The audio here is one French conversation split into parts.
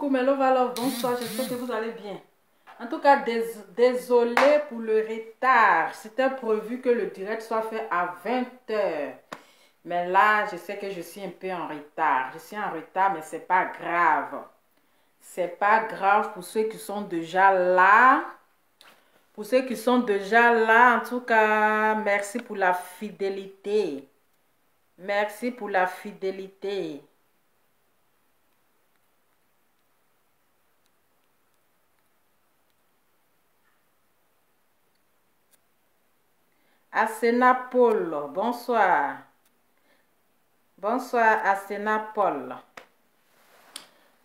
coucou mes love, bonsoir, j'espère que vous allez bien. En tout cas, désolé pour le retard. C'était prévu que le direct soit fait à 20h. Mais là, je sais que je suis un peu en retard. Je suis en retard, mais c'est pas grave. C'est pas grave pour ceux qui sont déjà là. Pour ceux qui sont déjà là, en tout cas, merci pour la fidélité. Merci pour la fidélité. Asena Paul, bonsoir. Bonsoir Asena Paul.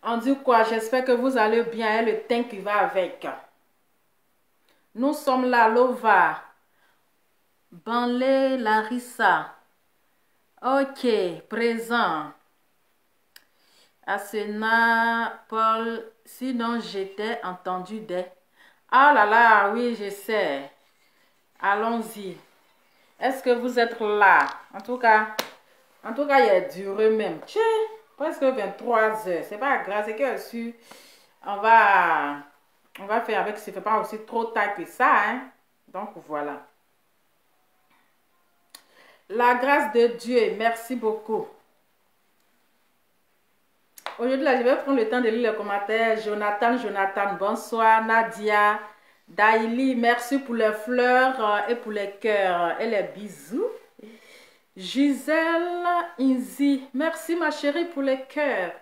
On dit quoi? J'espère que vous allez bien et le temps qui va avec. Nous sommes là, Lova. Banlé Larissa. Ok, présent. Asena Paul, sinon j'étais entendu des... Ah là là, oui, je sais. Allons-y. Est-ce que vous êtes là? En tout cas, il a duré même. Tchè, presque 23 heures. C'est pas grave, c'est que su. On va faire avec, ça ne fait pas aussi trop tard que ça. Hein? Donc voilà. La grâce de Dieu, merci beaucoup. Aujourd'hui, là, je vais prendre le temps de lire les commentaires. Jonathan, bonsoir. Nadia, Daily, merci pour les fleurs et pour les cœurs et les bisous. Gisèle Inzi, merci ma chérie pour les cœurs.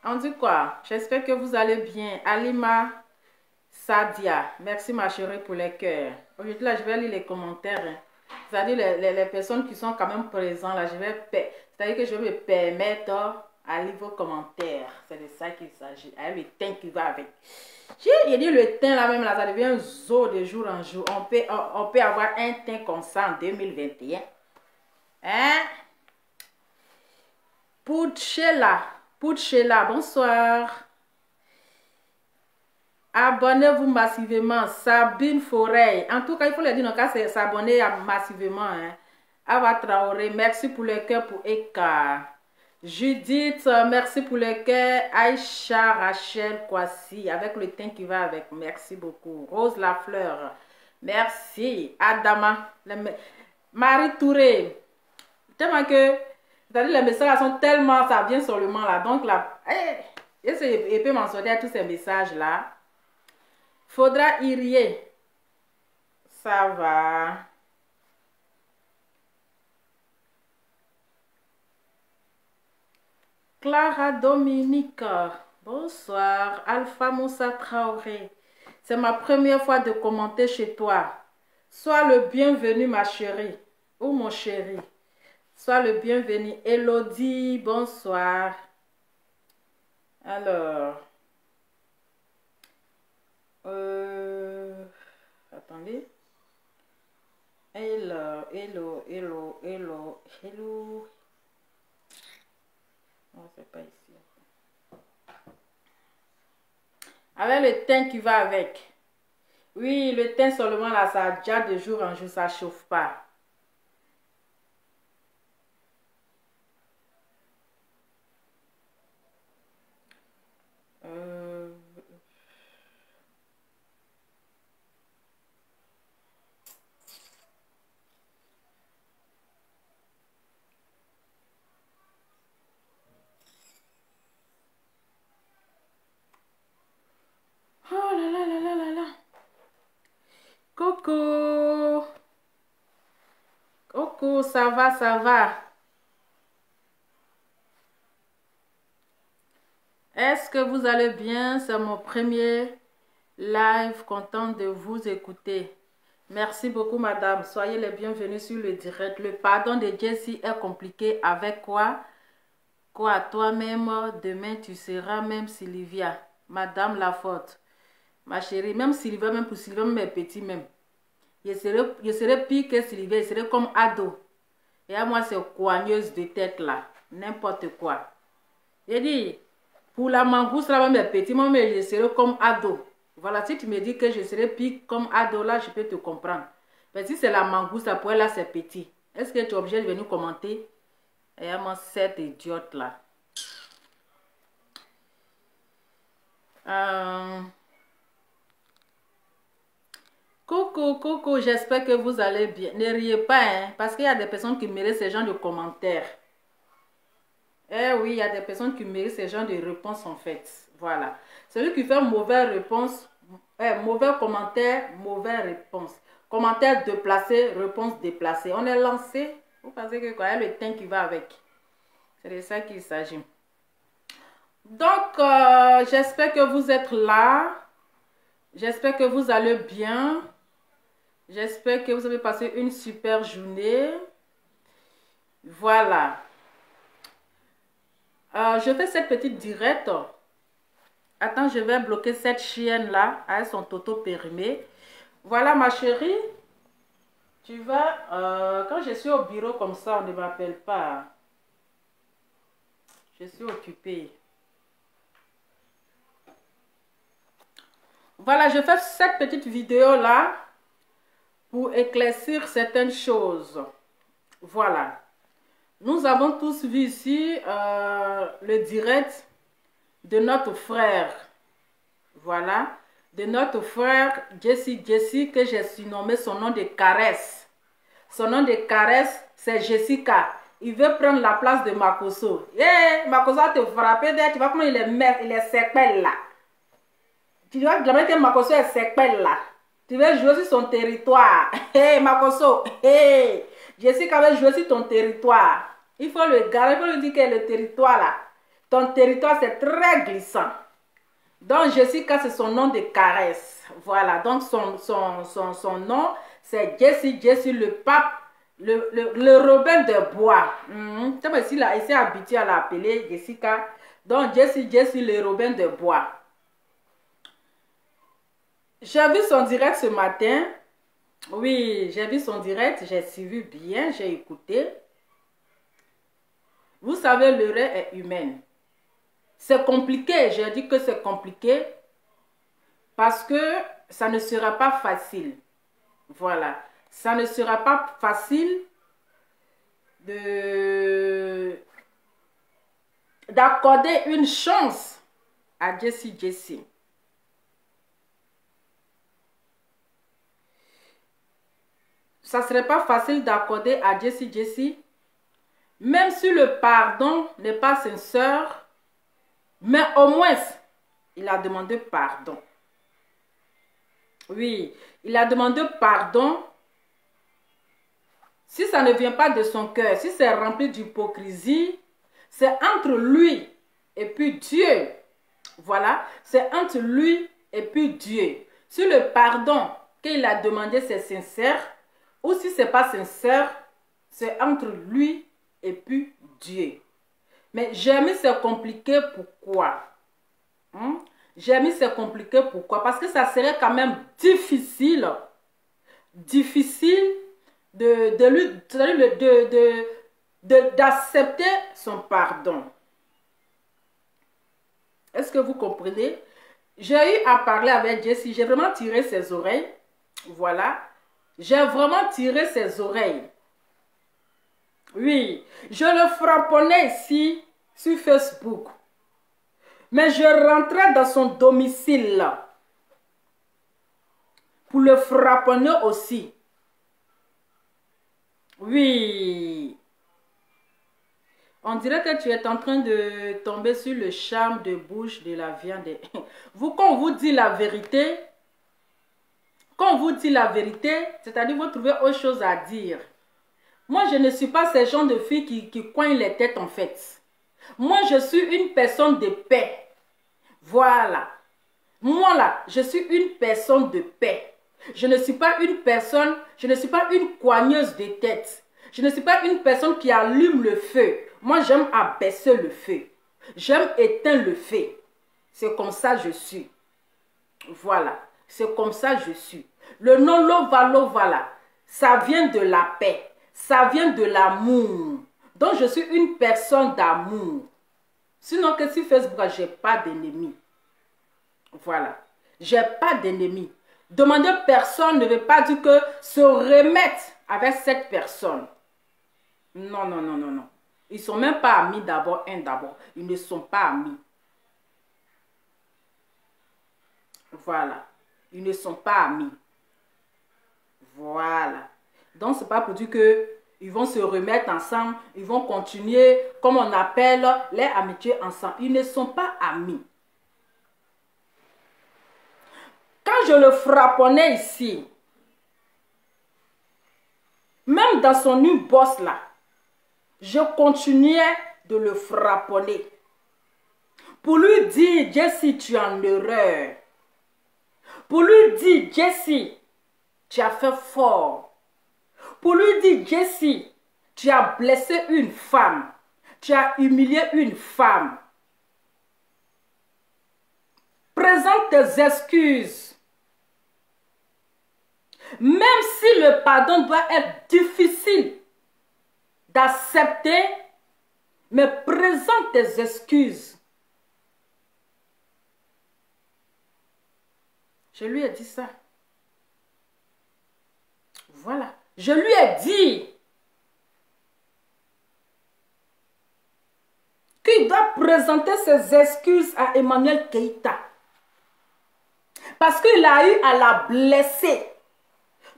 On dit quoi? J'espère que vous allez bien. Alima Sadia, merci ma chérie pour les cœurs. Aujourd'hui, là, je vais lire les commentaires. Hein. C'est-à-dire les personnes qui sont quand même présentes, là, c'est-à-dire que je vais me permettre à lire vos commentaires. C'est de ça qu'il s'agit. Avec le temps qui va avec. J'ai dit le teint là même, là, ça devient un zoo de jour en jour. On peut avoir un teint comme ça en 2021. Hein? Pouchela, bonsoir. Abonnez-vous massivement. Sabine Forêt. En tout cas, il faut le dire, donc, c'est s'abonner massivement. Hein. Ava Traoré, merci pour le cœur pour Eka. Judith, merci pour le cœur. Aïcha Rachel Kwasi, avec le teint qui va avec. Merci beaucoup. Rose Lafleur, merci. Adama, Marie Touré. Tellement que, c'est-à-dire les messages sont tellement, ça vient seulement là. Donc là, il peut m'en sortir tous ces messages là. Faudra y rier. Ça va. Clara Dominique, bonsoir. Alpha Moussa Traoré, c'est ma première fois de commenter chez toi. Sois le bienvenu ma chérie, ou mon chéri. Sois le bienvenu. Elodie, bonsoir. Alors, attendez. Hello. Non, c'est pas ici. Avec le teint qui va avec. Oui, le teint seulement là, ça déjà de jour en jour, ça chauffe pas. Oh là. Coco, ça va. Est-ce que vous allez bien? C'est mon premier live, content de vous écouter. Merci beaucoup, madame. Soyez les bienvenus sur le direct. Le pardon de Jessie est compliqué avec quoi? Quoi, toi-même, demain, tu seras même Sylvia. Madame Laforte. Ma chérie, même Sylvia, même pour Sylvia, même mes petits, même. Je serais pire que Sylvia, je serais comme ado. Et à moi, c'est coigneuse de tête, là. N'importe quoi. J'ai dit, pour la mangouste, là, même mes petits, moi, je serais comme ado. Voilà, si tu me dis que je serais pire comme ado, là, je peux te comprendre. Mais si c'est la mangouste, là, pour elle, là, c'est petit. Est-ce que tu es obligé de venir commenter? Et à moi, cette idiote, là. Coucou, coucou, j'espère que vous allez bien. Ne riez pas, hein, parce qu'il y a des personnes qui méritent ce genre de commentaires. Eh oui, il y a des personnes qui méritent ce genre de réponses en fait. Voilà. Celui qui fait mauvaise réponse, mauvais commentaire, mauvaise réponse. Commentaire déplacé, réponse déplacée. On est lancé. Vous pensez que quoi, il y a le temps qui va avec. C'est de ça qu'il s'agit. Donc, j'espère que vous êtes là. J'espère que vous allez bien. J'espère que vous avez passé une super journée. Voilà. Je fais cette petite directe. Attends, je vais bloquer cette chienne-là avec son toto périmé. Voilà, ma chérie. Tu vas... quand je suis au bureau comme ça, on ne m'appelle pas. Je suis occupée. Voilà, je fais cette petite vidéo-là pour éclaircir certaines choses. Voilà. Nous avons tous vu ici le direct de notre frère. Voilà. De notre frère Jesse, que j'ai surnommé son nom de caresse. Son nom de caresse, c'est Jessica. Il veut prendre la place de Makoso. Eh, Makoso va te frapper. Tu vois comment il est séquelles là. Tu vois que Makoso est séquelles là. Tu veux jouer sur son territoire. Hé, Makoso. Hé. Jessica veut jouer sur ton territoire. Il faut le garder, il faut lui dire que le territoire là, ton territoire c'est très glissant. Donc Jessica c'est son nom de caresse. Voilà, donc son nom c'est Jesse le pape, le Robin de bois. C'est parce qu'il s'est habitué à l'appeler Jessica. Donc Jesse le Robin de bois. J'ai vu son direct ce matin. Oui, j'ai vu son direct, j'ai suivi bien, j'ai écouté. Vous savez, l'erreur est humaine. C'est compliqué, j'ai dit que c'est compliqué parce que ça ne sera pas facile. Voilà, ça ne sera pas facile d'accorder une chance à Jesse. Ça ne serait pas facile d'accorder à Jesse. Même si le pardon n'est pas sincère, mais au moins, il a demandé pardon. Oui, il a demandé pardon. Si ça ne vient pas de son cœur, si c'est rempli d'hypocrisie, c'est entre lui et puis Dieu. Voilà, c'est entre lui et puis Dieu. Si le pardon qu'il a demandé c'est sincère, ou si ce n'est pas sincère, c'est entre lui et puis Dieu. Mais j'ai mis c'est compliqué, pourquoi? J'ai mis c'est compliqué, pourquoi? Parce que ça serait quand même difficile d'accepter son pardon. Est-ce que vous comprenez? J'ai eu à parler avec Jesse, j'ai vraiment tiré ses oreilles. Voilà. J'ai vraiment tiré ses oreilles. Oui, je le frapponnais ici sur Facebook. Mais je rentrais dans son domicile là, pour le frapponner aussi. Oui. On dirait que tu es en train de tomber sur le charme de bouche de la viande. Quand on vous dit la vérité, c'est-à-dire vous trouvez autre chose à dire. Moi, je ne suis pas ce genre de fille qui coigne les têtes en fait. Moi, je suis une personne de paix. Voilà. Moi là, je suis une personne de paix. Je ne suis pas une personne, je ne suis pas une coigneuse de tête. Je ne suis pas une personne qui allume le feu. Moi, j'aime abaisser le feu. J'aime éteindre le feu. C'est comme ça que je suis. Voilà. C'est comme ça que je suis. Le nom Lova là, ça vient de la paix. Ça vient de l'amour. Donc, je suis une personne d'amour. Sinon, que sur Facebook, je n'ai pas d'ennemis. Voilà. Je n'ai pas d'ennemis. Demander personne ne veut pas dire que se remettre avec cette personne. Non, non, non, non, non. Ils ne sont même pas amis d'abord, d'abord. Ils ne sont pas amis. Voilà. Ils ne sont pas amis. Voilà. Donc, ce n'est pas pour dire que ils vont se remettre ensemble, ils vont continuer, comme on appelle, les amitiés ensemble. Ils ne sont pas amis. Quand je le frapponnais ici, même dans son inbox là, je continuais de le frapponner. Pour lui dire, Jessie, tu es en erreur. Pour lui dire, Jessie, tu as fait fort. Pour lui dire, Jessie, tu as blessé une femme. Tu as humilié une femme. Présente tes excuses. Même si le pardon doit être difficile d'accepter, mais présente tes excuses. Je lui ai dit ça. Voilà. Je lui ai dit qu'il doit présenter ses excuses à Emmanuel Keïta. Parce qu'il a eu à la blesser.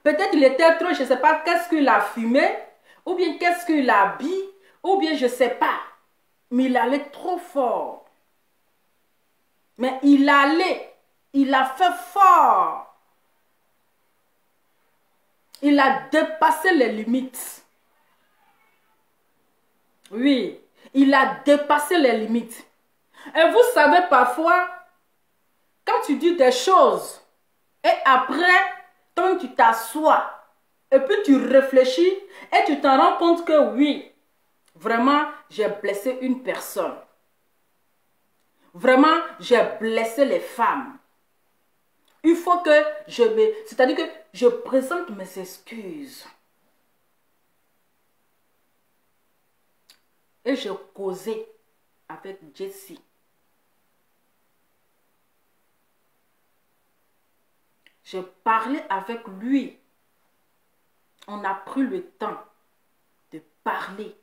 Peut-être il était trop, je ne sais pas, qu'est-ce qu'il a fumé, ou bien qu'est-ce qu'il a bu, ou bien je ne sais pas. Mais il allait trop fort. Mais il a fait fort. Il a dépassé les limites. Oui, il a dépassé les limites. Et vous savez parfois, quand tu dis des choses, et après, quand tu t'assois, et puis tu réfléchis, et tu t'en rends compte que oui, vraiment, j'ai blessé une personne. Vraiment, j'ai blessé les femmes. Il faut que c'est-à-dire que je présente mes excuses. Et j'ai causé avec Jessie. J'ai parlé avec lui. On a pris le temps de parler.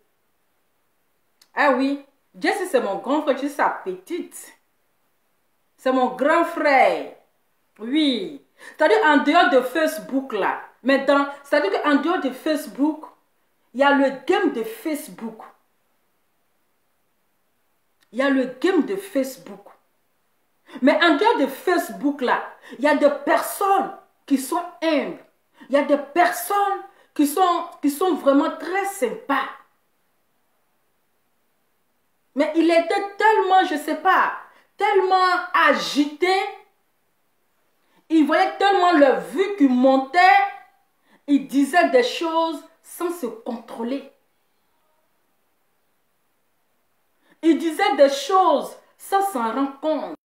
Ah oui, Jessie c'est mon grand frère, je suis sa petite. C'est mon grand frère. Oui. C'est-à-dire en dehors de Facebook là. Mais c'est-à-dire qu'en dehors de Facebook, il y a le game de Facebook. Il y a le game de Facebook. Mais en dehors de Facebook là, il y a des personnes qui sont humbles. Il y a des personnes qui sont vraiment très sympas. Mais il était tellement, je ne sais pas, tellement agité. Il voyait tellement le vue qui montait. Il disait des choses sans se contrôler. Il disait des choses sans s'en rendre compte.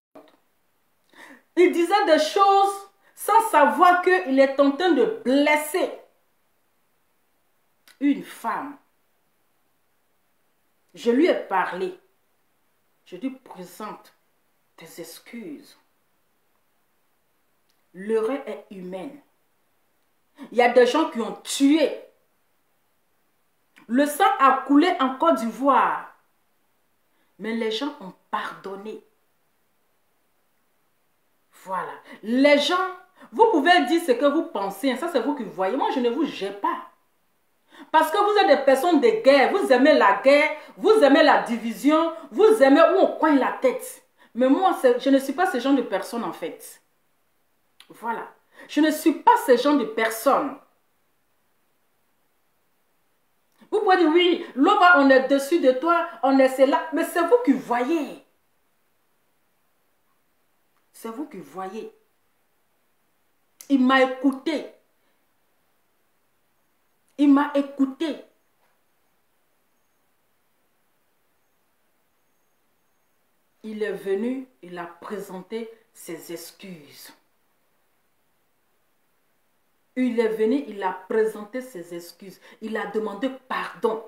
Il disait des choses sans savoir qu'il est en train de blesser une femme. Je lui ai parlé. Je lui présente tes excuses. L'erreur est humaine. Il y a des gens qui ont tué. Le sang a coulé en Côte d'Ivoire. Mais les gens ont pardonné. Voilà. Les gens, vous pouvez dire ce que vous pensez. Ça, c'est vous qui voyez. Moi, je ne vous jette pas. Parce que vous êtes des personnes de guerre. Vous aimez la guerre. Vous aimez la division. Vous aimez où on coigne la tête. Mais moi, je ne suis pas ce genre de personne, en fait. Voilà. Je ne suis pas ce genre de personne. Vous pouvez dire, oui, Lova, on est dessus de toi, on est cela. Mais c'est vous qui voyez. C'est vous qui voyez. Il m'a écouté. Il m'a écouté. Il est venu, il a présenté ses excuses. Il est venu, il a présenté ses excuses. Il a demandé pardon.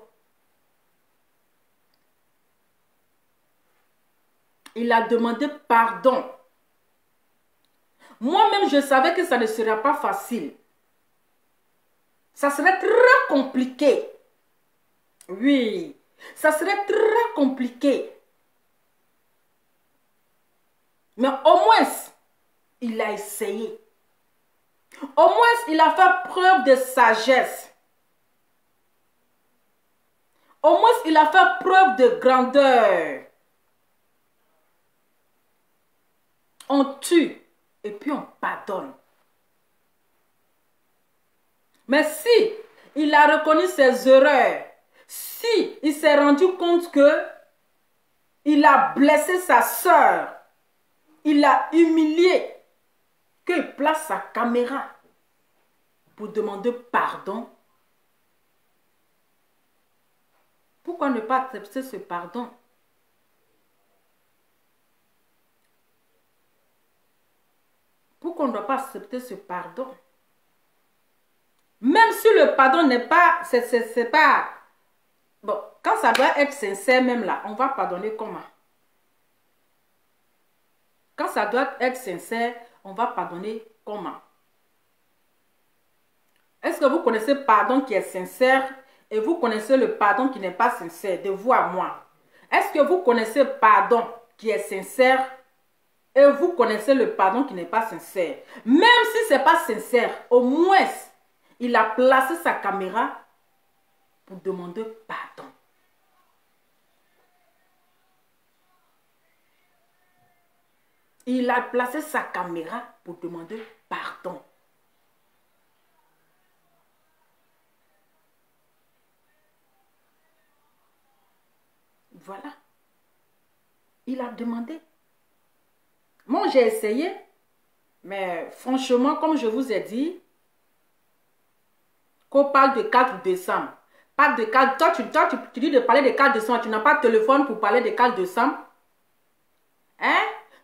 Il a demandé pardon. Moi-même, je savais que ça ne serait pas facile. Ça serait très compliqué. Oui, ça serait très compliqué. Mais au moins, il a essayé. Au moins, il a fait preuve de sagesse. Au moins, il a fait preuve de grandeur. On tue et puis on pardonne. Mais si il a reconnu ses erreurs, si il s'est rendu compte que il a blessé sa sœur, il l'a humilié, qu'il place sa caméra pour demander pardon, pourquoi ne pas accepter ce pardon? Pourquoi on ne doit pas accepter ce pardon? Même si le pardon n'est pas, c'est pas, bon, quand ça doit être sincère même là, on va pardonner comment? Quand ça doit être sincère, on va pardonner comment? Est-ce que vous connaissez le pardon qui est sincère et vous connaissez le pardon qui n'est pas sincère, de vous à moi? Est-ce que vous connaissez le pardon qui est sincère et vous connaissez le pardon qui n'est pas sincère? Même si ce n'est pas sincère, au moins, il a placé sa caméra pour demander pardon. Il a placé sa caméra pour demander pardon. Voilà. Il a demandé. Moi, j'ai essayé. Mais franchement, comme je vous ai dit, qu'on parle de 4 décembre. Pas de 4. Toi, tu dis de parler de 4 décembre. Tu n'as pas de téléphone pour parler de 4 décembre. Hein?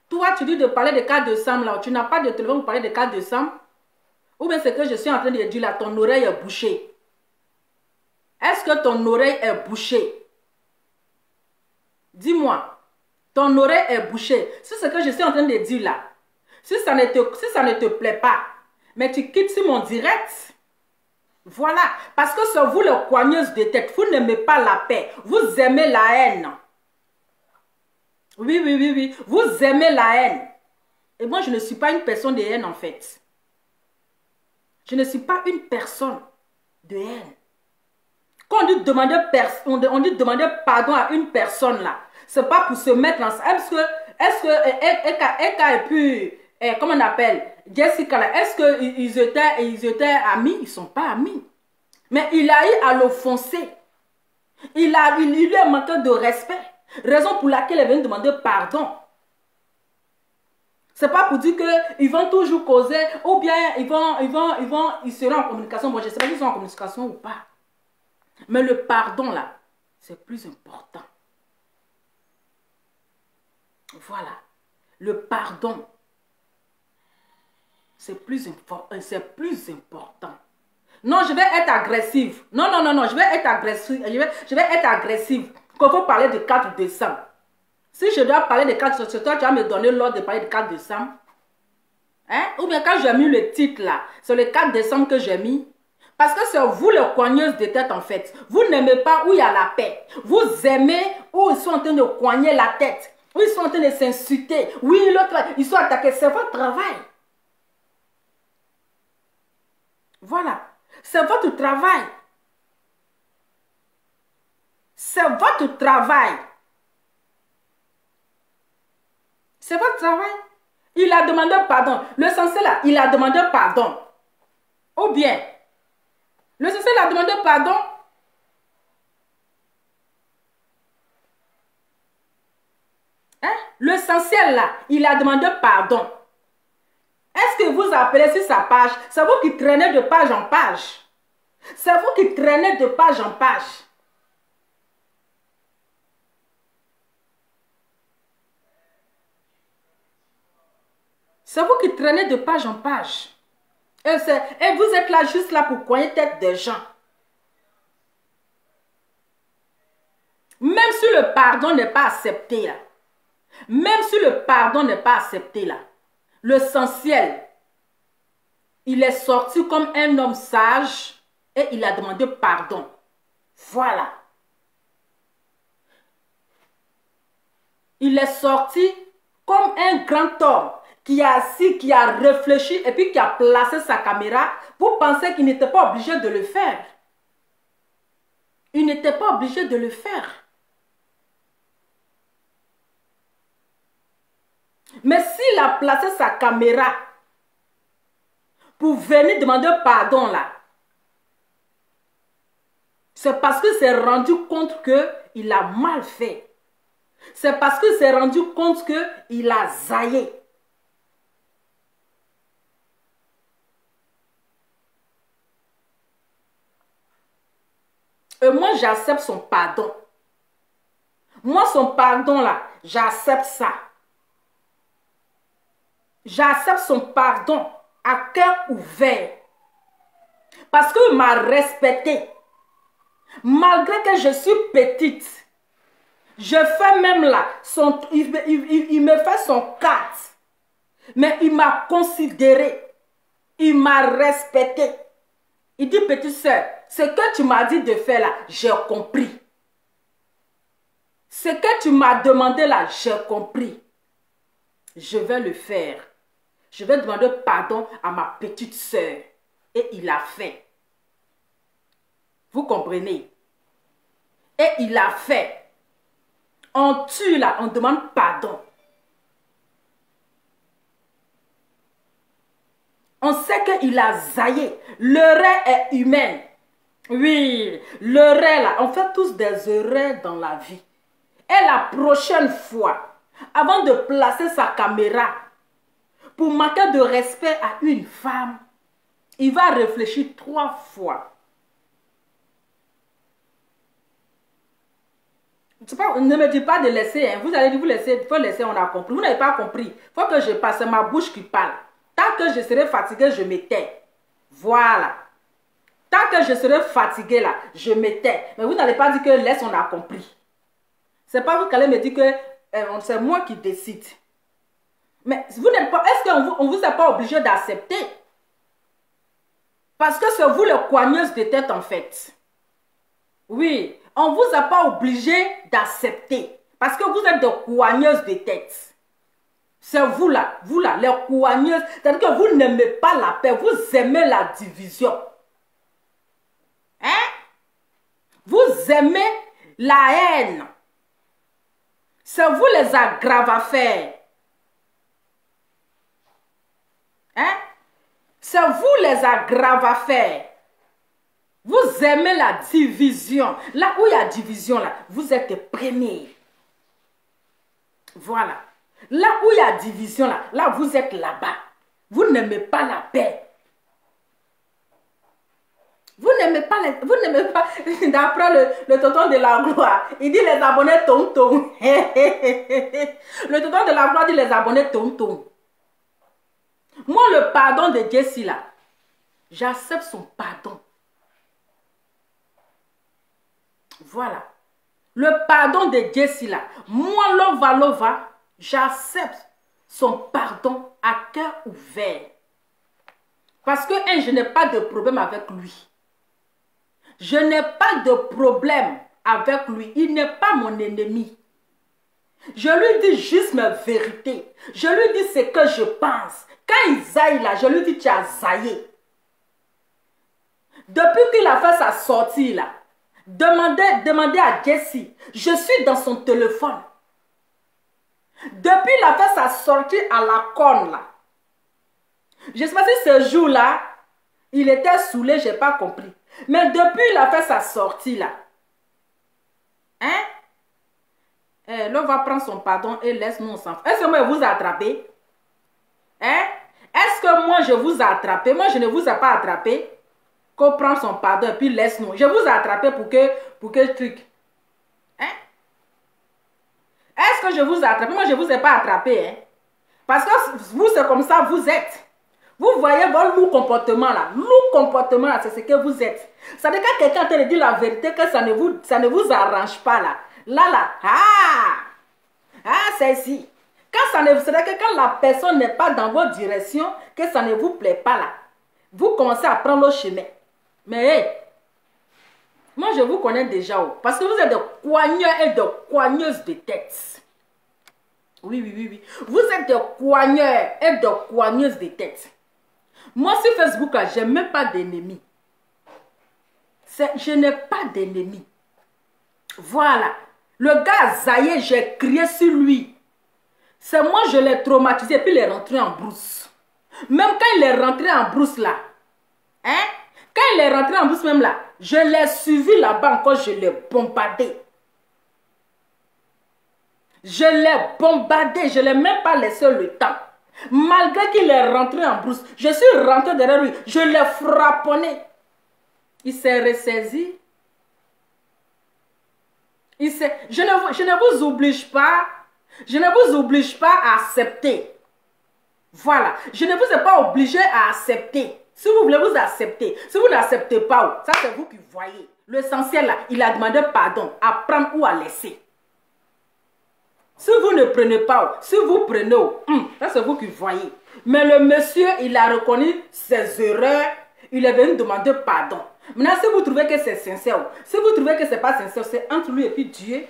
Toi, tu dis de parler de 4 décembre là. Tu n'as pas de téléphone pour parler de 4 décembre. Ou bien c'est que je suis en train de dire là, ton oreille est bouchée. Est-ce que ton oreille est bouchée? Dis-moi. Ton oreille est bouchée. C'est ce que je suis en train de dire là. Si ça ne te plaît pas, mais tu quittes sur mon direct. Voilà. Parce que c'est vous les coigneuses de tête. Vous n'aimez pas la paix. Vous aimez la haine. Oui, oui, oui, oui. Vous aimez la haine. Et moi, je ne suis pas une personne de haine en fait. Je ne suis pas une personne de haine. Quand on dit demander pardon à une personne là, c'est pas pour se mettre ensemble. Est-ce que Eka et puis, comment on appelle, Jessica là, est-ce qu'ils étaient amis? Ils ne sont pas amis. Mais il a eu à l'offenser. Il lui a manqué de respect. Raison pour laquelle elle vient demander pardon. C'est pas pour dire qu'ils vont toujours causer ou bien ils seront en communication. Moi, je ne sais pas s'ils sont en communication ou pas. Mais le pardon là, c'est plus important. Voilà. Le pardon, c'est plus important. Non, je vais être agressive. Non, non, non, non, je vais être agressive. Je vais être agressive. Quand il faut parler de 4 décembre. Si je dois parler de 4 décembre, toi, tu vas me donner l'ordre de parler de 4 décembre. Hein? Ou bien quand j'ai mis le titre là, c'est le 4 décembre que j'ai mis. Parce que c'est vous les coigneuses de tête en fait. Vous n'aimez pas où il y a la paix. Vous aimez où ils sont en train de coigner la tête. Où ils sont en train de s'insulter. Oui, l'autre, ils sont attaqués. C'est votre travail. Voilà. C'est votre travail. C'est votre travail. C'est votre travail. Il a demandé pardon. Le censé là, il a demandé pardon. Ou bien, le censé a demandé pardon. Hein? Le censé là, il a demandé pardon. Est-ce que vous appelez sur sa page? C'est vous qui traînez de page en page. C'est vous qui traînez de page en page. C'est vous qui traînez de page en page. Et vous êtes là juste là pour coigner tête des gens. Même si le pardon n'est pas accepté là. Même si le pardon n'est pas accepté là. L'essentiel, il est sorti comme un homme sage et il a demandé pardon. Voilà. Il est sorti comme un grand homme qui a assis, qui a réfléchi et puis qui a placé sa caméra, vous pensez qu'il n'était pas obligé de le faire. Il n'était pas obligé de le faire. Mais s'il a placé sa caméra pour venir demander pardon là, c'est parce qu'il s'est rendu compte qu'il a mal fait. C'est parce qu'il s'est rendu compte qu'il a zaillé. Et moi, j'accepte son pardon. Moi, son pardon là, j'accepte ça. J'accepte son pardon à cœur ouvert. Parce qu'il m'a respecté. Malgré que je suis petite. Je fais même là, il me fait son 4. Mais il m'a considéré. Il m'a respecté. Il dit, petite soeur, ce que tu m'as dit de faire là, j'ai compris. Ce que tu m'as demandé là, j'ai compris. Je vais le faire. Je vais demander pardon à ma petite soeur. Et il a fait. Vous comprenez? Et il a fait. On tue là, on demande pardon. On sait qu'il a zaillé. L'erreur est humaine. Oui, l'erreur là, on fait tous des erreurs dans la vie. Et la prochaine fois, avant de placer sa caméra, pour manquer de respect à une femme, il va réfléchir 3 fois. Ne me dites pas de laisser, hein. Vous allez dire, vous laissez, il faut laisser, on a compris. Vous n'avez pas compris. Il faut que je passe, ma bouche qui parle. Tant que je serai fatigué, je me tais. Voilà. Tant que je serai fatigué là, je me tais. Mais vous n'allez pas dire que laisse, on a compris. C'est pas vous qui allez me dire que c'est moi qui décide. Mais vous n'êtes pas, est-ce qu'on vous est pas obligé d'accepter? Parce que c'est vous les coigneuses de tête en fait. Oui, on ne vous a pas obligé d'accepter. Parce que vous êtes des coigneuses de tête. C'est vous là, les coigneuses. C'est-à-dire que vous n'aimez pas la paix, vous aimez la division. Hein? Vous aimez la haine. C'est vous les aggrave-affaires. Hein? C'est vous les aggrave-affaires. Vous aimez la division. Là où il y a division, là, vous êtes premiers. Voilà. Là où il y a division, là vous êtes là-bas. Vous n'aimez pas la paix. Vous n'aimez pas, d'après le tonton de la gloire, il dit les abonnés tonton. Le tonton de la gloire dit les abonnés tonton. Moi, le pardon de Jessie là, j'accepte son pardon. Voilà. Le pardon de Jessie là, moi, Lova, j'accepte son pardon à cœur ouvert. Parce que, je n'ai pas de problème avec lui. Je n'ai pas de problème avec lui. Il n'est pas mon ennemi. Je lui dis juste ma vérité. Je lui dis ce que je pense. Quand il zaille là, je lui dis tu as zaillé. Depuis qu'il a fait sa sortie là, demandez à Jessie. Je suis dans son téléphone. Depuis qu'il a fait sa sortie à la corne là. Je ne sais pas si ce jour-là, il était saoulé, je n'ai pas compris. Mais depuis qu'il a fait sa sortie là, hein? L'on va prendre son pardon et laisse-nous s'en. Est-ce que moi je vous ai attrapé? Hein? Est-ce que moi je vous ai attrapé? Moi je ne vous ai pas attrapé. Qu'on prend son pardon et puis laisse-nous. Je vous ai attrapé pour que truc. Hein? Est-ce que je vous ai attrapé? Moi je ne vous ai pas attrapé. Hein? Parce que vous c'est comme ça vous êtes. Vous voyez votre lourd comportement là. Lourd comportement là, c'est ce que vous êtes. Ça veut dire que quelqu'un te dit la vérité, que ça ne vous arrange pas là. Là, c'est ici. C'est-à-dire que quand la personne n'est pas dans votre direction, que ça ne vous plaît pas là, vous commencez à prendre le chemin. Mais hey, moi je vous connais déjà, parce que vous êtes des coigneurs et des coigneuses de tête. Oui, oui, oui, oui. Vous êtes des coigneurs et des coigneuses de tête. Moi, sur Facebook, je n'ai même pas d'ennemis. Je n'ai pas d'ennemis. Voilà. Le gars Zaye, j'ai crié sur lui. C'est moi, je l'ai traumatisé, puis il est rentré en brousse. Même quand il est rentré en brousse là, hein? Quand il est rentré en brousse même là, je l'ai suivi là-bas encore, je l'ai bombardé. Je l'ai bombardé, je ne l'ai même pas laissé le temps. Malgré qu'il est rentré en brousse, je suis rentré derrière lui, je l'ai frapponné. Il s'est ressaisi. Je ne vous oblige pas. Je ne vous oblige pas à accepter. Voilà. Je ne vous ai pas obligé à accepter. Si vous voulez vous accepter. Si vous n'acceptez pas, ça c'est vous qui voyez. L'essentiel là, il a demandé pardon. À prendre ou à laisser. Si vous ne prenez pas, si vous prenez, ça c'est vous qui voyez. Mais le monsieur, il a reconnu ses erreurs. Il est venu demander pardon. Maintenant, si vous trouvez que c'est sincère, si vous trouvez que ce n'est pas sincère, c'est entre lui et puis Dieu.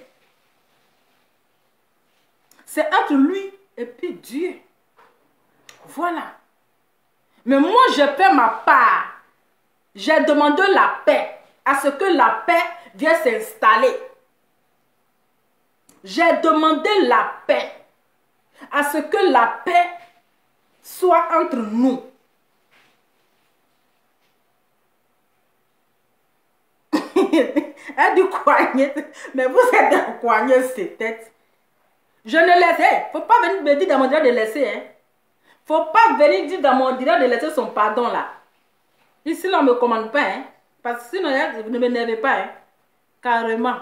C'est entre lui et puis Dieu. Voilà. Mais moi, je fais ma part. J'ai demandé la paix. À ce que la paix vienne s'installer. J'ai demandé la paix. À ce que la paix soit entre nous. Elle dit coignée. Mais vous êtes un coigneux, c'est tête. Je ne laisse. Faut pas venir me dire dans mon direct de laisser. Hein. Faut pas venir dire dans mon direct de laisser son pardon là. Ici, là, on ne me commande pas. Hein. Parce que sinon, vous ne m'énervez pas. Hein. Carrément.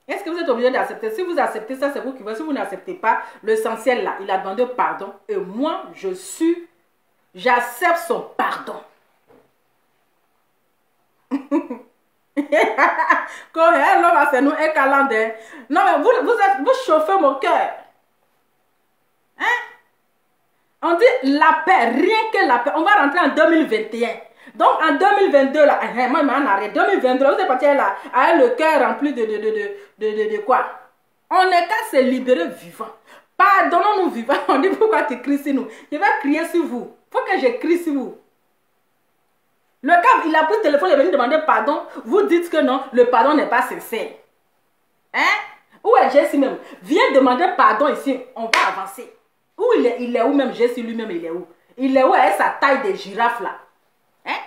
Est-ce que vous êtes obligé d'accepter? Si vous acceptez ça, c'est vous qui voyez. Si vous n'acceptez pas, l'essentiel là, il a demandé pardon. Et moi, j'accepte son pardon. Quand l'homme a fait nous un calendrier. Non, mais vous chauffez mon cœur. Hein? On dit la paix, rien que la paix. On va rentrer en 2021. Donc en 2022, là, moi, je m'en arrête. 2022, vous êtes parti là, avec le cœur rempli de quoi? On est qu'à se libérer vivant. Pardonnons-nous vivants. On dit pourquoi tu cries sur nous? Je vais crier sur vous. Il faut que je crie sur vous. Le gars, il a pris le téléphone, il est venu demander pardon. Vous dites que non, le pardon n'est pas sincère. Hein? Où est Jessie même? Viens demander pardon ici, on va avancer. Où il est où même Jessie lui-même, il est où? Il est où avec sa taille de girafe là? Hein?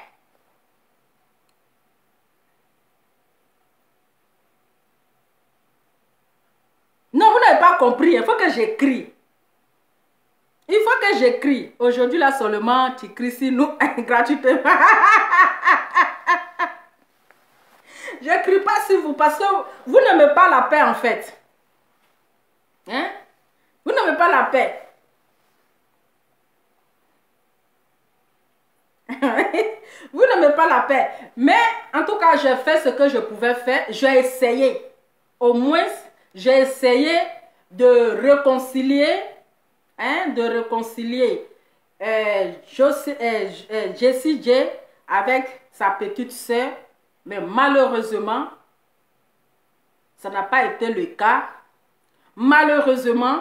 Non, vous n'avez pas compris, il faut que j'écris. Il faut que j'écris. Aujourd'hui là seulement, tu cries sur nous gratuitement. Je ne crie pas sur vous parce que vous n'aimez pas la paix en fait. Hein? Vous n'aimez pas la paix. Vous n'aimez pas la paix. Mais en tout cas, j'ai fait ce que je pouvais faire. J'ai essayé. Au moins, j'ai essayé de réconcilier. Hein, de réconcilier Jessie J avec sa petite soeur. Mais malheureusement, ça n'a pas été le cas. Malheureusement,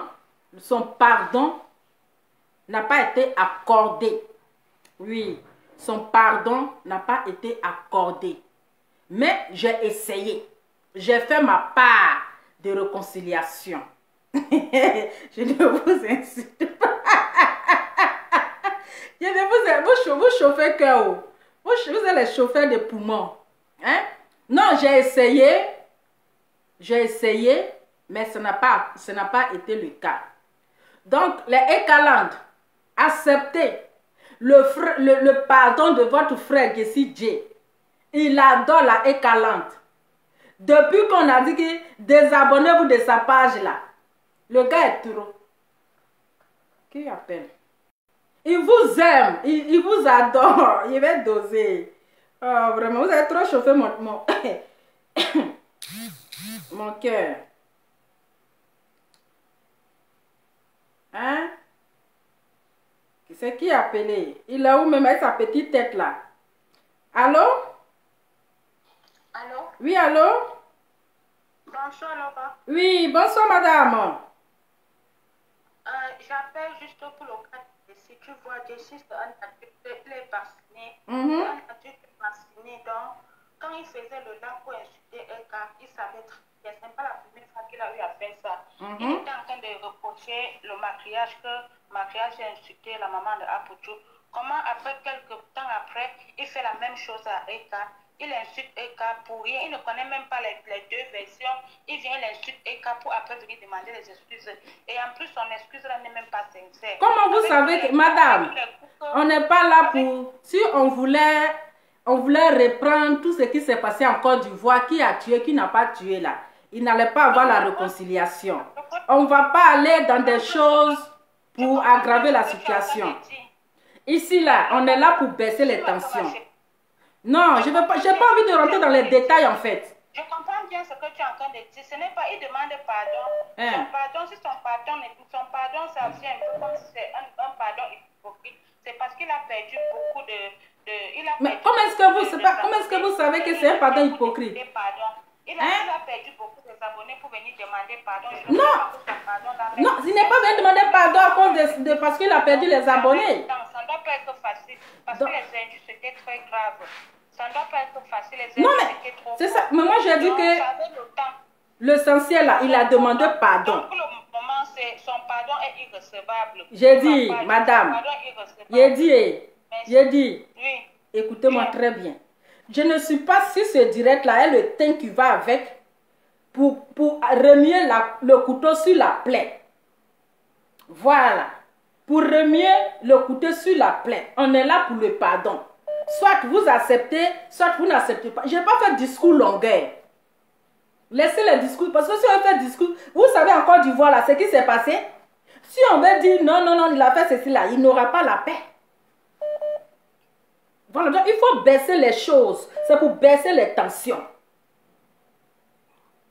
son pardon n'a pas été accordé. Oui, son pardon n'a pas été accordé. Mais j'ai essayé. J'ai fait ma part de réconciliation. Je ne vous insulte pas. Je ne vous chauffez cœur. Vous allez chauffer des poumons. Hein? Non, j'ai essayé. J'ai essayé, mais ça n'a pas été le cas. Donc, les Ekaland, acceptez le pardon de votre frère Jessie J. Il adore la Ekaland. Depuis qu'on a dit que désabonnez-vous de sa page là. Le gars est trop. Qui appelle? Il vous aime. Il vous adore. Il va doser. Oh, vraiment, vous avez trop chauffé mon cœur. Hein? C'est qui a appelé? Il est où même avec sa petite tête là? Allô? Allô? Oui, allô? Bonsoir, Laura. Oui, bonsoir madame. j'appelle juste pour le cas de si tu vois, je suis un adulte, il est vacciné. Un adulte vacciné, donc, quand il faisait le lac pour insulter Eka, il savait très bien, ce n'est pas la première fois qu'il a eu à faire ça. Il était en train de reprocher le maquillage, que maquillage a insulté la maman de Aputu. Comment, après quelques temps après, il fait la même chose à Eka. Il insulte Eka pour rien, il ne connaît même pas les deux versions. Il vient, il insulte Eka pour après venir demander les excuses. Et en plus, son excuse là n'est même pas sincère. Comment vous savez que, madame, on n'est pas là pour... Si on voulait reprendre tout ce qui s'est passé en Côte d'Ivoire, qui a tué, qui n'a pas tué là, il n'allait pas avoir la réconciliation. On ne va pas aller dans des choses pour aggraver la situation. Ici, là, on est là pour baisser les tensions. Non, je n'ai pas envie de rentrer dans les détails, en fait. Je comprends bien ce que tu es en train de dire. Ce n'est pas, il demande pardon. Son pardon, si son pardon, ça vient un peu comme si c'est un pardon hypocrite. C'est parce qu'il a perdu beaucoup Mais comment est-ce que vous savez que c'est un pardon hypocrite? Il a perdu beaucoup de abonnés pour venir demander pardon. Non, il n'est pas venu demander pardon à cause de parce qu'il a perdu les abonnés. Non, ça ne doit pas être facile. Parce que les injustes, c'était très grave. Ça ne doit pas être facile. Non, mais c'est ça. Mais moi, j'ai dit que l'essentiel, là, il a demandé pardon. Donc, pour le moment, son pardon est irrecevable. J'ai dit, madame, j'ai dit, oui. Écoutez-moi très bien. Je ne suis pas si ce direct-là est le thym qui va avec pour remuer le couteau sur la plaie. Voilà. Pour remuer le couteau sur la plaie. On est là pour le pardon. Soit vous acceptez, soit vous n'acceptez pas. Je n'ai pas fait discours longueur. Laissez les discours. Parce que si on fait discours, vous savez en Côte d'Ivoire là, ce qui s'est passé. Si on veut dire non, non, non, il a fait ceci là, il n'aura pas la paix. Voilà, donc il faut baisser les choses. C'est pour baisser les tensions.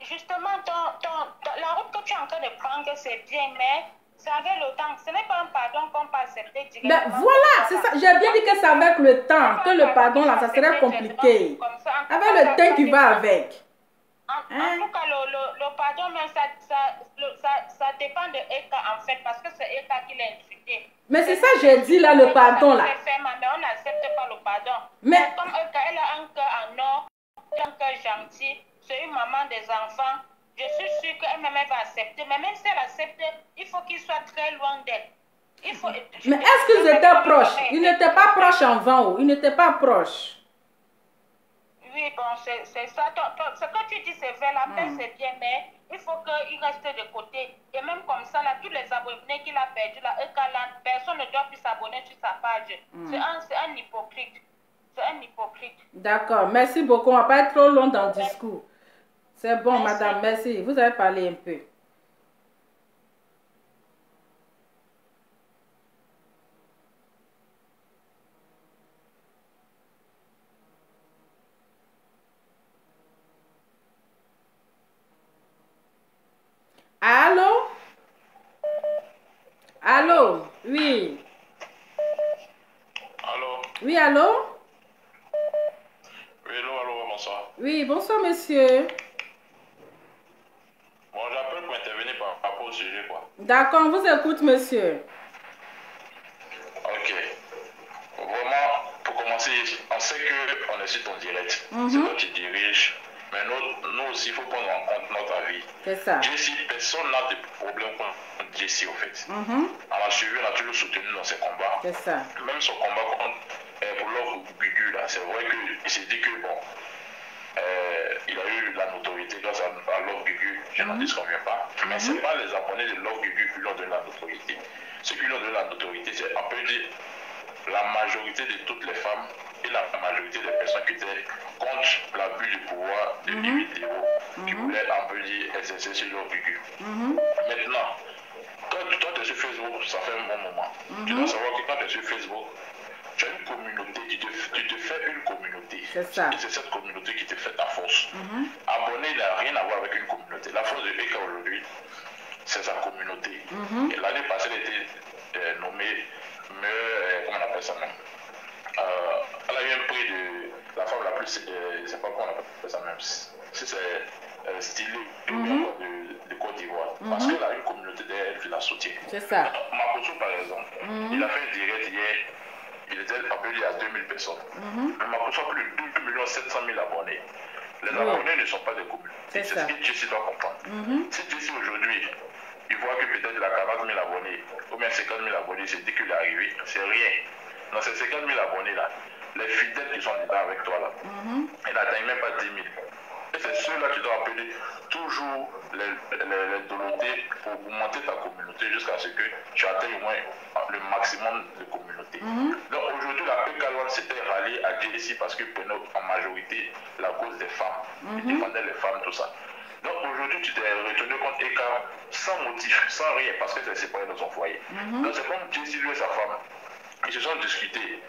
Justement, la route que tu es en train de prendre, c'est bien, mais c'est avec le temps. Ce n'est pas un pardon qu'on peut accepter directement. Mais voilà, c'est ça. J'ai bien dit que c'est avec le temps, que le pardon là, ça serait compliqué. Avec le temps qui va avec. En tout cas, le pardon, mais ça dépend de Eka en fait, parce que c'est Eka qui l'a insulté. Mais c'est ça que j'ai dit là, le pardon là. Mais on n'accepte pas le pardon. Mais comme Eka, elle a un cœur en or, un cœur gentil, c'est une maman des enfants. Je suis sûre qu'elle-même va accepter. Mais même si elle accepte, il faut qu'il soit très loin d'elle. Mais est-ce qu'ils étaient proches? Ils n'étaient pas proches en vent. Ils n'étaient pas proches. Oui, bon, c'est ça. Ce que tu dis, c'est vrai, la paix, c'est bien, mais il faut qu'il reste de côté. Et même comme ça, là, tous les abonnés qu'il a perdus, là, personne ne doit plus s'abonner sur sa page. C'est un hypocrite. C'est un hypocrite. D'accord, merci beaucoup. On ne va pas être trop long dans le discours. C'est bon, madame, merci. Vous avez parlé un peu. Allô? Allô? Oui. Allô? Oui, allô? Oui, allô, bonsoir. Oui, bonsoir, monsieur. Bon, j'appelle pour intervenir par rapport au sujet, quoi. D'accord, on vous écoute, monsieur. Ok. Vraiment, pour commencer, on sait qu'on est sur ton direct. C'est toi qui dirige. Mais nous aussi, il faut prendre en compte notre avis. C'est ça. Jessie, personne n'a de problème contre Jessie, au fait. On l'a suivi, on a toujours soutenu dans ses combats. C'est ça. Même son combat pour l'offre Gugu, là, c'est vrai qu'il s'est dit que, bon, il a eu la notoriété grâce à l'offre Gugu, je n'en disconviens pas. Mais ce n'est pas les abonnés de l'offre Gugu qui lui ont donné la notoriété. Ceux qui lui ont donné la notoriété, c'est, on peut dire, la majorité de toutes les femmes et la majorité des personnes qui étaient contre l'abus du pouvoir de vidéos qui voulaient, on peut dire, exercer sur leur Gugu. Maintenant, quand toi tu es sur Facebook, ça fait un bon moment. Tu dois savoir que quand tu es sur Facebook, tu as une communauté, tu te fais une communauté. C'est ça. Et c'est cette communauté qui te fait ta force. Abonné n'a rien à voir avec une communauté. La force de Eka aujourd'hui, c'est sa communauté. Et l'année passée, elle était nommée, comment on appelle ça même, elle a eu un prix de la femme la plus, je ne sais pas comment on appelle ça même, si c'est stylé de Côte d'Ivoire. Parce qu'elle a une communauté d'elle qui la soutient. C'est ça. Ma Il a fait un direct hier. Il était appelé à 2000 personnes. Il m'a reçu plus de 2 700 000 abonnés. Les abonnés ne sont pas des communautés. C'est ce que Jessie doit comprendre. Si Jessie aujourd'hui, il voit que peut-être il a 40 000 abonnés, ou bien 50 000 abonnés, il s'est dit qu'il est arrivé, c'est rien. Dans ces 50 000 abonnés là, les fidèles qui sont dedans avec toi là, ils n'atteignent même pas 10 000. Et c'est ceux-là qui doivent appeler toujours les dolotés pour augmenter ta communauté jusqu'à ce que tu atteignes au moins le maximum de communauté. Donc aujourd'hui, la PK1 s'était ralliée à Jessie parce que prenait en majorité la cause des femmes. Ils défendaient les femmes, tout ça. Donc aujourd'hui, tu t'es retenu contre Eka sans motif, sans rien, parce que tu es séparé dans son foyer. Donc c'est comme Jessie, lui et sa femme. Ils se sont discutés.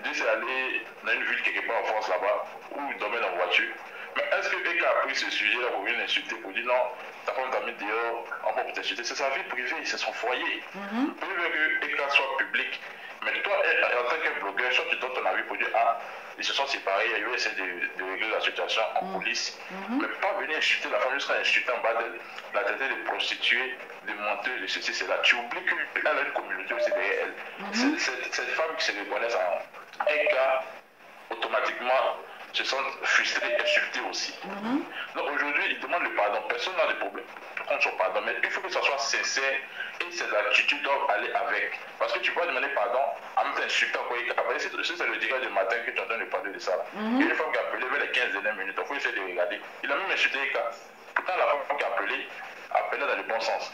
Jessie est allé dans une ville quelque part en France là-bas, où il dormait dans la voiture. Mais est-ce que Eka a pris ce sujet-là pour venir l'insulter, pour dire non, ta femme t'a mis dehors, on va t'insulter? C'est sa vie privée, c'est son foyer. Peut-être que Eka soit public, mais toi, en tant que blogueur, soit tu donnes ton avis pour dire ah, ils se sont séparés, il va essayer de régler la situation en police, mais pas venir insulter la femme jusqu'à insulter en bas d'elle, la traiter de prostituée, de menteuse, de ceci, cela. Tu oublies qu'elle a une communauté aussi derrière elle. Cette femme qui se reconnaît en Eka, automatiquement, se sentent frustrés, insultés aussi. Donc aujourd'hui, ils demandent le pardon. Personne n'a de problème contre son pardon, mais il faut que ça soit sincère et ces attitudes doivent aller avec. Parce que tu peux demander pardon en même temps insultant quoi. Si c'est le direct du matin que tu entends parler de ça, il y a une femme qui a appelé vers les 15 dernières minutes, il faut essayer de regarder. Il a même insulté Eka. Pourtant, la femme qui a appelé dans le bon sens.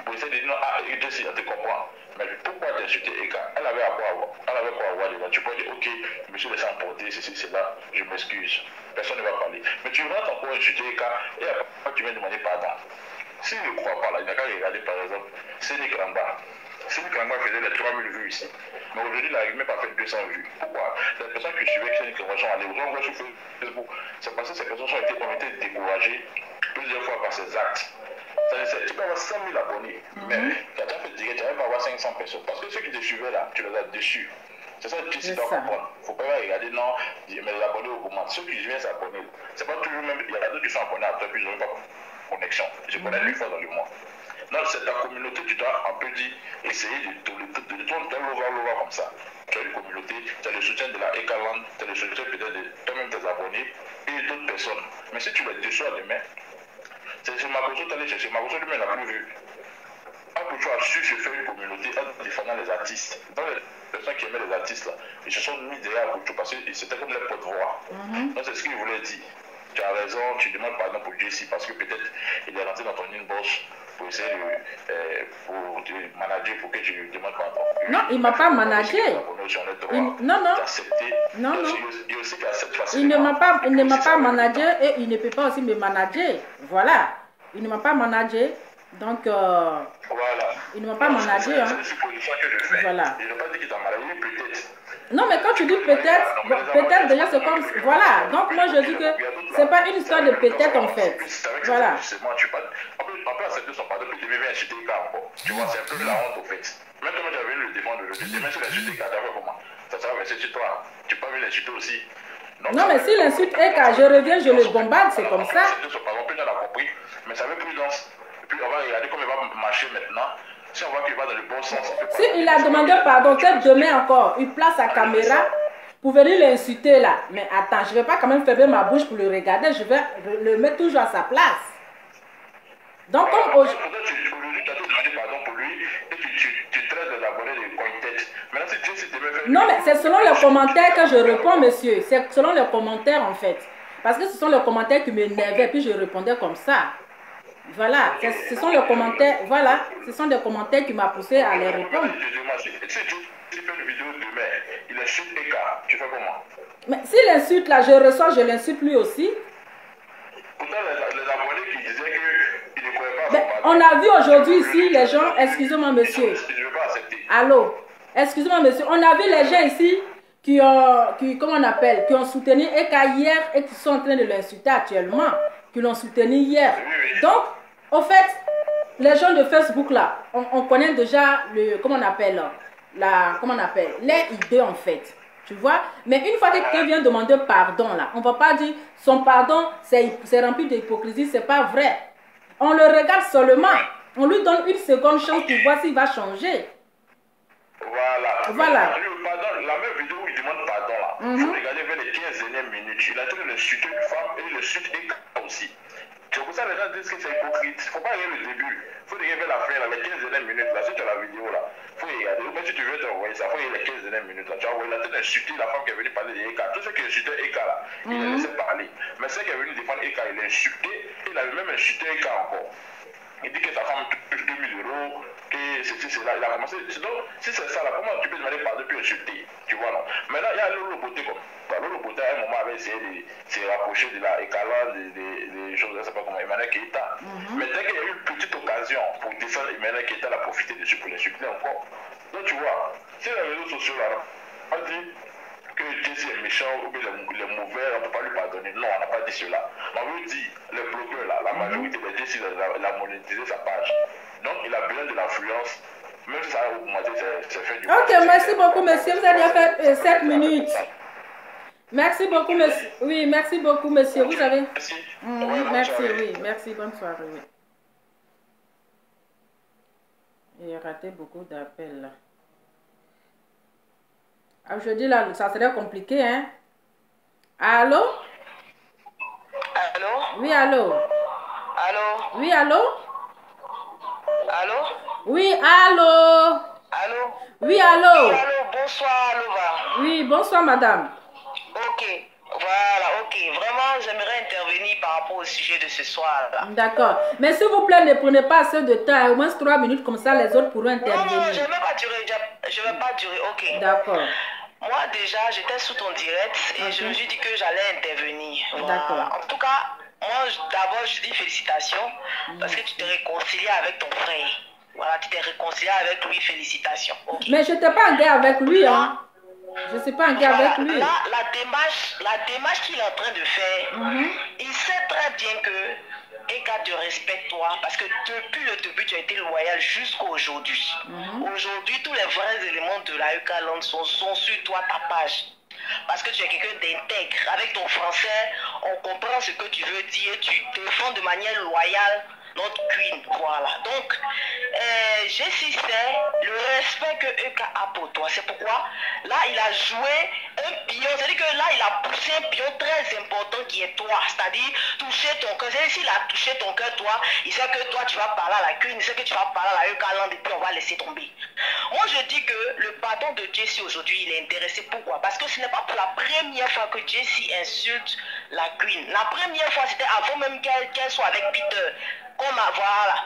Pour essayer de dire non, ah, Jessie, elle te comprend. Mais pourquoi t'insulter Eka? Elle avait quoi à voir dedans. Tu peux dire, ok, je me suis laissé emporter, ceci, cela, je m'excuse. Personne ne va parler. Mais tu rentres encore insulter Eka et après tu viens demander pardon. S'il ne croit pas là, il n'a qu'à regarder par exemple, Séné Kramba. Séné Kramba faisait les 3000 vues ici. Mais aujourd'hui, il n'arrive même pas à faire 200 vues. Pourquoi? Les personnes qui suivaient Séné Kramba sont allées. Aujourd'hui, on voit sur Facebook. C'est parce que ces personnes ont été découragées plusieurs fois par ces actes. Tu peux avoir 100 000 abonnés, mais tu as déjà fait direct, tu n'arrives pas à avoir 500 personnes. Parce que ceux qui te suivaient là, tu les as déçus. C'est ça que tu dois comprendre. Il ne faut pas regarder, non, mais les abonnés augmentent. Ceux qui viennent s'abonner, c'est pas toujours même. Il y a d'autres qui sont abonnés à toi, puis ils n'ont pas de connexion. Je connais une fois dans le mois. Non, c'est ta communauté, tu dois un peu dire, essayer de tourner l'over comme ça. Tu as une communauté, tu as le soutien de la Ekaland, tu as le soutien peut-être de toi-même tes abonnés et d'autres personnes. Mais si tu les déçois demain, c'est chez Makoso, tu allais chercher. Makoso lui-même n'a plus vu. Apucho a su se faire une communauté en défendant les artistes. Dans les personnes qui aimaient les artistes, là, ils se sont mis derrière Apucho parce que c'était comme les porte-voix. Donc c'est ce qu'il voulait dire. Tu as raison, tu demandes pardon pour Jessie parce que peut-être il est rentré dans ton inbox pour essayer pour te manager, pour que tu lui demandes pardon. Non, il ne m'a pas managé. Non. Il ne m'a pas managé et il ne peut pas aussi me manager. Voilà. Il ne m'a pas managé. Donc, voilà. Il ne m'a pas managé. Hein. Voilà. Il n'a pas dit qu'il t'a managé, peut-être. Non, mais quand tu dis peut-être, peut-être déjà c'est comme. Voilà. Donc, moi je dis que c'est pas une histoire de peut-être en fait. Voilà. On peut accepter son pardon, puis tu viens insulter Eka encore. Tu vois, c'est un peu la honte au fait. Même quand tu as venu le défendre aujourd'hui, demain si l'insulte Eka, tu vas comment? Ça sera versé sur toi. Tu peux venir l'insulter aussi. Non, mais si l'insulte Eka, je reviens, je le bombarde, c'est comme ça. Plus on a compris, mais ça veut prudence. Puis on va regarder comment il va marcher maintenant. Si on voit qu'il va dans le bon sens. Si il a demandé pardon, peut-être demain encore, il place sa caméra pour venir l'insulter là. Mais attends, je ne vais pas quand même fermer ma bouche pour le regarder, je vais le mettre toujours à sa place. Donc, comme aujourd'hui, tu as tout demandé pardon pour lui et tu traites les abonnés de coin-tête. Maintenant, si Jessie devait faire. Non, mais c'est selon les commentaires que je réponds, monsieur. C'est selon les commentaires en fait. Parce que ce sont les commentaires qui m'énervaient, puis je répondais comme ça. Voilà, ce sont les commentaires, voilà, ce sont des commentaires qui m'ont poussé à les répondre. Si tu fais une vidéo demain, il insulte Eka, tu fais comment? Mais s'il insulte là, je reçois, je l'insulte lui aussi. Pourtant, les abonnés qui disaient qu'ils ne croyaient pas. Mais on a vu aujourd'hui ici les gens, excusez-moi monsieur. Je ne veux pas accepter. Allô, excusez-moi monsieur, on a vu les gens ici qui ont soutenu Eka hier et qui sont en train de l'insulter actuellement, qui l'ont soutenu hier. Donc, au fait, les gens de Facebook là, on connaît déjà comment on appelle les idées en fait. Tu vois? Mais une fois que quelqu'un vient demander pardon là, on ne va pas dire son pardon c'est rempli d'hypocrisie, c'est pas vrai. On le regarde seulement, on lui donne une seconde chance pour voir s'il va changer. Voilà. Pardon, la même vidéo où il demande pardon là. Il faut regarder vers les 15 dernières minutes. Il a traité de insulter une femme et le sud et aussi. C'est pour ça que les gens disent que c'est hypocrite. Il ne faut pas regarder le début. Il faut regarder vers la fin, là, les 15 dernières minutes. Là, si tu as la vidéo là, il faut regarder. Même si tu veux t'envoyer ça, il faut regarder les 15 dernières minutes. Là. Tu vois, il a traité d'insulter la femme qui est venue parler d'Eka. Tous ceux qui insultaient Eka là, il a laissé parler. Mais celle qui est venue défendre Eka, il a insulté. Il avait même insulté Eka encore. Il dit que sa femme touche 2000 €, que ceci, cela. Il a commencé. Donc, si c'est ça là, comment tu peux demander pardon puis insulter? Tu vois, non? Maintenant, il y a Lolo Beauté comme. Lolo Beauté, à un moment, avait essayé de se rapprocher de la Ekala, des choses, je ne sais pas comment, Emmanuel Keita. Mais dès qu'il y a eu une petite occasion pour défendre Emmanuel Keita, il a profité dessus pour l'insulter encore. Donc, tu vois, si les réseaux sociaux là, on dit que Jesse est méchant ou bien les mauvais, on ne peut pas lui pardonner. Non, on n'a pas dit cela. On veut dire, les blogueurs là, la majorité de Jesse, il a monétisé sa page. Donc, il a besoin de l'influence. Même si ça a augmenté, c'est fait du Ok, merci beaucoup, monsieur. Vous avez déjà fait 7 minutes. Merci beaucoup, monsieur. Oui, merci beaucoup, monsieur. Vous avez... Merci. Merci, oui. Merci, bonne soirée. Oui. J'ai raté beaucoup d'appels là. Aujourd'hui, là, ça serait compliqué, hein? Allô? Allô? Oui, allô? Allô? Oui, allô? Allô? Oui, allô? Allô? Oui, allô? Oui, allô, bonsoir, Lova. Oui, bonsoir, madame. Ok, voilà, ok. Vraiment, j'aimerais intervenir par rapport au sujet de ce soir-là. D'accord. Mais s'il vous plaît, ne prenez pas assez de temps. Au moins 3 minutes, comme ça, les autres pourront intervenir. Non, je ne vais pas durer. Je vais pas durer, ok. D'accord. Moi, déjà, j'étais sous ton direct et je me suis dit que j'allais intervenir. Voilà. D'accord. En tout cas, moi, d'abord, je dis félicitations parce que tu t'es réconcilié avec ton frère. Voilà, tu t'es réconcilié avec lui, félicitations. Okay. Mais je n'étais pas en guerre avec lui, hein. Je ne suis pas en guerre avec lui. Là, la démarche qu'il est en train de faire, il sait très bien que Eka te respecte toi parce que depuis le début, tu as été loyal jusqu'à aujourd'hui. Aujourd'hui, tous les vrais éléments de la Eka Land sont sur toi, ta page. Parce que tu es quelqu'un d'intègre. Avec ton français, on comprend ce que tu veux dire. Tu défends de manière loyale notre queen. Voilà. Donc, Jessie, c'est le respect que Eka a pour toi. C'est pourquoi, là, il a joué un pion. C'est-à-dire que là, il a poussé un pion très important qui est toi. C'est-à-dire, toucher ton cœur. C'est-à-dire, s'il a touché ton cœur, toi, il sait que toi, tu vas parler à la queen. Il sait que tu vas parler à la Eka Land et puis on va laisser tomber. Moi, je dis que le pardon de Jessie aujourd'hui, il est intéressé. Pourquoi? Parce que ce n'est pas pour la première fois que Jessie insulte la queen. La première fois, c'était avant même qu'elle soit avec Peter. Comme voilà.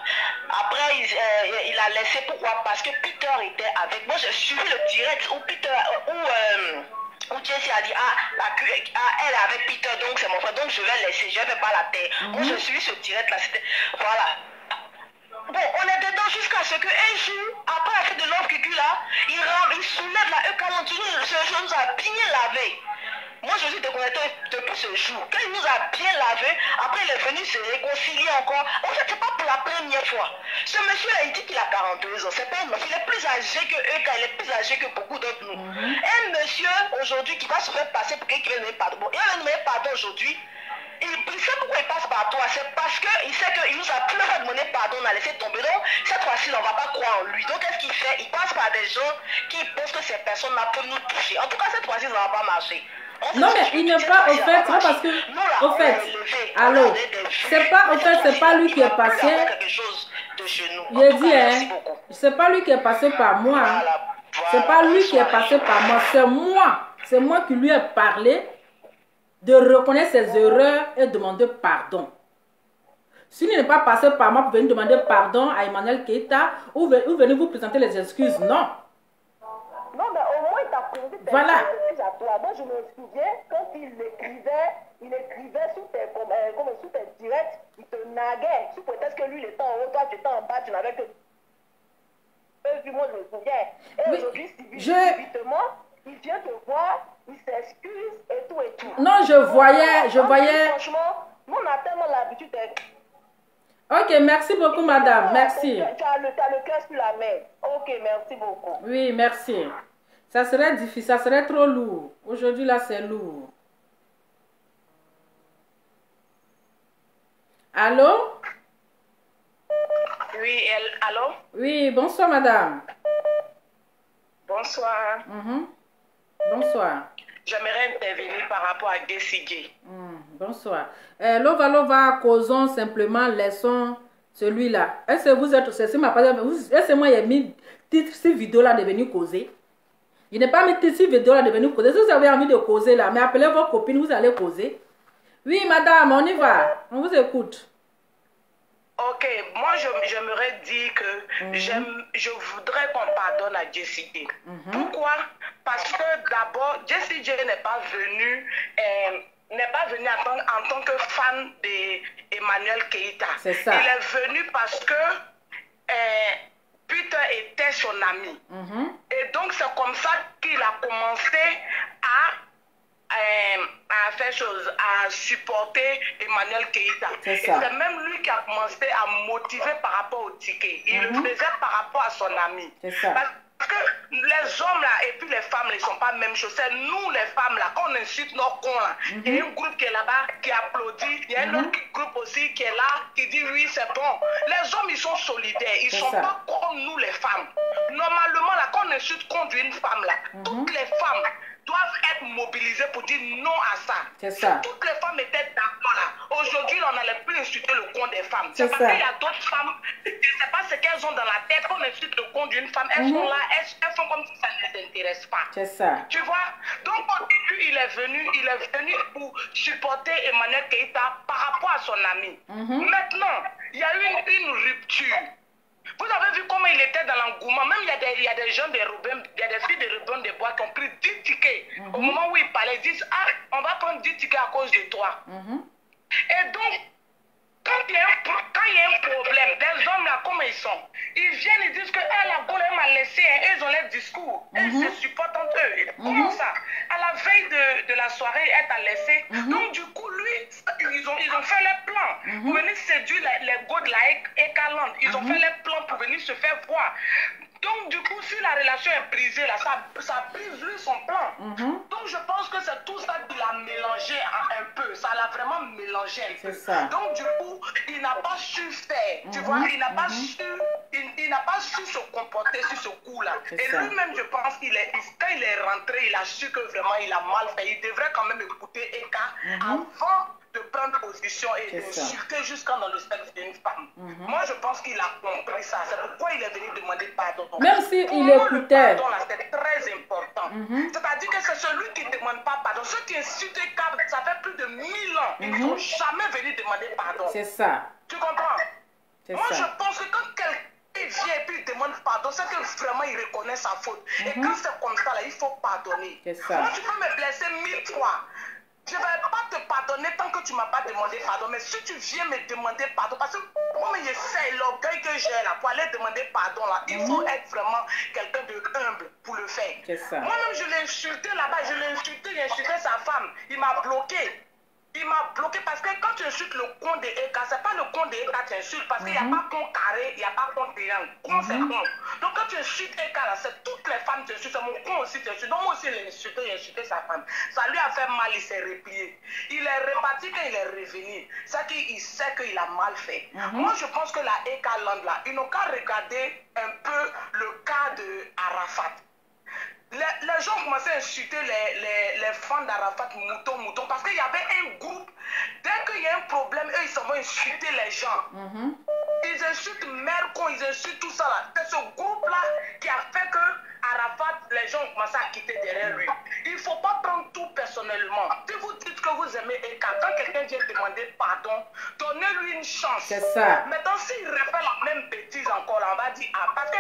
Après, il a laissé. Pourquoi? Parce que Peter était avec. Moi, j'ai suivi le direct où Peter, où Jessie a dit elle est avec Peter, donc c'est mon frère, donc je vais laisser, je ne vais pas la terre. Moi, j'ai suivi ce direct là. C'était voilà. Bon, on est dedans jusqu'à ce qu'un jour, après la fête de Love Cucu là, il soulève la Eka Land. Ce jour nous a bien lavé. Moi, je suis déconnecté depuis ce jour. Quand il nous a bien lavé, après il est venu se réconcilier encore. En fait, c'est pas pour la première fois. Ce monsieur-là, il dit qu'il a 42 ans. C'est pas un monsieur. Il est plus âgé que Eka, il est plus âgé que beaucoup d'autres nous. Un monsieur, aujourd'hui, qui va se faire passer pour quelqu'un qui va demander pardon. Bon, il va demander pardon aujourd'hui. Il sait pourquoi il passe par toi. C'est parce qu'il sait qu'il nous a plus demandé pardon, on a laissé tomber. Donc, cette fois-ci, on ne va pas croire en lui. Donc, qu'est-ce qu'il fait? Il passe par des gens qui pensent que ces personnes-là peuvent nous toucher. En tout cas, cette fois-ci, ça ne va pas marcher. Non, mais il n'est pas, au fait, c'est parce que, au fait, allô, c'est pas, au fait, c'est pas lui qui est passé. Je dis, hein, c'est pas lui qui est passé par moi. Hein. C'est pas lui qui est passé par moi, c'est moi. C'est moi qui lui ai parlé de reconnaître ses erreurs et demander pardon. S'il n'est pas passé par moi pour venir demander pardon à Emmanuel Keita ou venir vous présenter les excuses, non. Non, mais au moins, il t'a présenté tes excuses à toi. Moi, je me souviens, quand il écrivait sous tes directs, il te naguait. Sous prétexte que lui, il était en haut, toi, tu étais en bas, tu n'avais que... Moi, je me souviens. Et oui, aujourd'hui, subitement, il vient te voir, il s'excuse et tout et tout. Non, je voyais... Franchement, nous, on a tellement l'habitude d'être... Ok, merci beaucoup, madame. Merci. Tu as le cœur sur la main. Ok, merci beaucoup. Oui, merci. Ça serait difficile, ça serait trop lourd. Aujourd'hui, là, c'est lourd. Allô? Oui, allô? Oui, bonsoir, madame. Bonsoir. Bonsoir. Bonsoir. J'aimerais intervenir par rapport à DCJ. Bonsoir. Lova, causons simplement, laissons celui-là. Est-ce que vous êtes... Est-ce que moi, j'ai mis cette vidéo-là de venir causer? Je n'ai pas mis cette vidéo-là de venir causer. Si vous avez envie de causer là, mais appelez vos copines, vous allez causer. Oui, madame, on y va. On vous écoute. Ok, moi j'aimerais dire que je voudrais qu'on pardonne à Jessie J. Pourquoi? Parce que d'abord, Jessie J n'est pas venu en tant que fan d'Emmanuel Keïta. C'est ça. Il est venu parce que Peter était son ami. Et donc c'est comme ça qu'il a commencé à faire chose, à supporter Emmanuel Keïta. Et c'est même lui qui a commencé à motiver par rapport au ticket. Il le faisait par rapport à son ami. Parce que les hommes là et puis les femmes, ils ne sont pas la même chose. C'est nous les femmes là, quand on insulte nos cons là, il y a un groupe qui est là-bas qui applaudit, il y a un autre groupe aussi qui est là, qui dit oui c'est bon. Les hommes ils sont solidaires, ils ne sont pas comme nous les femmes. Normalement là, quand on insulte contre une femme là, toutes les femmes doivent être mobilisées pour dire non à ça. C'est ça. Toutes les femmes étaient d'accord là. Aujourd'hui, on n'allait plus insulter le compte des femmes. C'est parce qu'il y a d'autres femmes, je ne sais pas ce qu'elles ont dans la tête. Quand on insulte le compte d'une femme, elles sont là, elles font comme si ça ne les intéresse pas. C'est ça. Tu vois? Donc au début, il est venu pour supporter Emmanuel Keïta par rapport à son ami. Maintenant, il y a eu une rupture. Vous avez vu comment il était dans l'engouement. Même il y a des gens des Roubaix, il y a des filles de Roubaix des bois qui ont pris 10 tickets. Au moment où il parlait, ils disent ah, on va prendre 10 tickets à cause de toi. Et donc, quand il y a un problème, des hommes là, comment ils sont? Ils viennent, ils disent que la Gaule m'a laissé, ils ont leur discours, ils se supportent entre eux. Et comment ça? À la veille de la soirée, elle t'a laissé. Donc du coup, lui, ils ont fait leur plan pour venir séduire les go de la Ekaland. Ils ont fait leur plan pour venir se faire voir. Donc du coup, si la relation est brisée, là, ça brise lui son plan. Donc je pense que c'est tout ça qu'il a mélangé un peu. Ça l'a vraiment mélangé un peu. Donc du coup, il n'a pas su faire. Tu vois, il n'a pas su se comporter sur ce coup-là. Et lui-même, je pense quand il est rentré, il a su que vraiment il a mal fait. Il devrait quand même écouter Eka avant de prendre position et d'insulter jusqu'à dans le sexe d'une femme. Moi, je pense qu'il a compris ça. C'est pourquoi il est venu demander pardon. Même s'il écoutait. Le pardon, là, c'est très important. C'est-à-dire que c'est celui qui ne demande pas pardon. Ceux qui insultent Eka, ça fait plus de 1000 ans. Ils ne sont jamais venus demander pardon. C'est ça. Tu comprends? Moi, je pense que quand quelqu'un vient et puis il demande pardon, c'est que vraiment il reconnaît sa faute. Et quand c'est comme ça, là, il faut pardonner. Moi, tu peux me blesser 1000 fois. Je ne vais pas te pardonner tant que tu ne m'as pas demandé pardon. Mais si tu viens me demander pardon, parce que moi, j'essaie l'orgueil que j'ai là pour aller demander pardon là, il faut être vraiment quelqu'un de humble pour le faire. Moi-même, je l'ai insulté là-bas, j'ai insulté sa femme. Il m'a bloqué. Il m'a bloqué parce que quand tu insultes le compte de Eka, c'est pas le compte de Eka que tu insultes parce qu'il n'y a pas compte carré, il n'y a pas compte triangle. Compte c'est compte. Donc quand tu insultes Eka, là, c'est toutes les femmes qui t'insultent, c'est mon compte aussi qui t'insulte. Donc moi aussi, il a insulté sa femme. Ça lui a fait mal, il s'est replié. Il est reparti quand il est revenu. C'est qu'il sait qu'il a mal fait. Moi, je pense que la Eka Land, là, ils n'ont qu'à regarder un peu le cas de Arafat. Les gens commençaient à insulter les fans d'Arafat, mouton, parce qu'il y avait un groupe. Dès qu'il y a un problème, eux, ils s'en vont insulter les gens. Ils insultent Mercon, ils insultent tout ça là. C'est ce groupe-là qui a fait que Arafat, les gens ont commencé à quitter derrière lui. Il ne faut pas prendre tout personnellement. Si vous dites que vous aimez Eka, quand quelqu'un vient demander pardon, donnez-lui une chance. C'est ça. Maintenant, s'il refait la même bêtise encore, là, on va dire, ah, parce que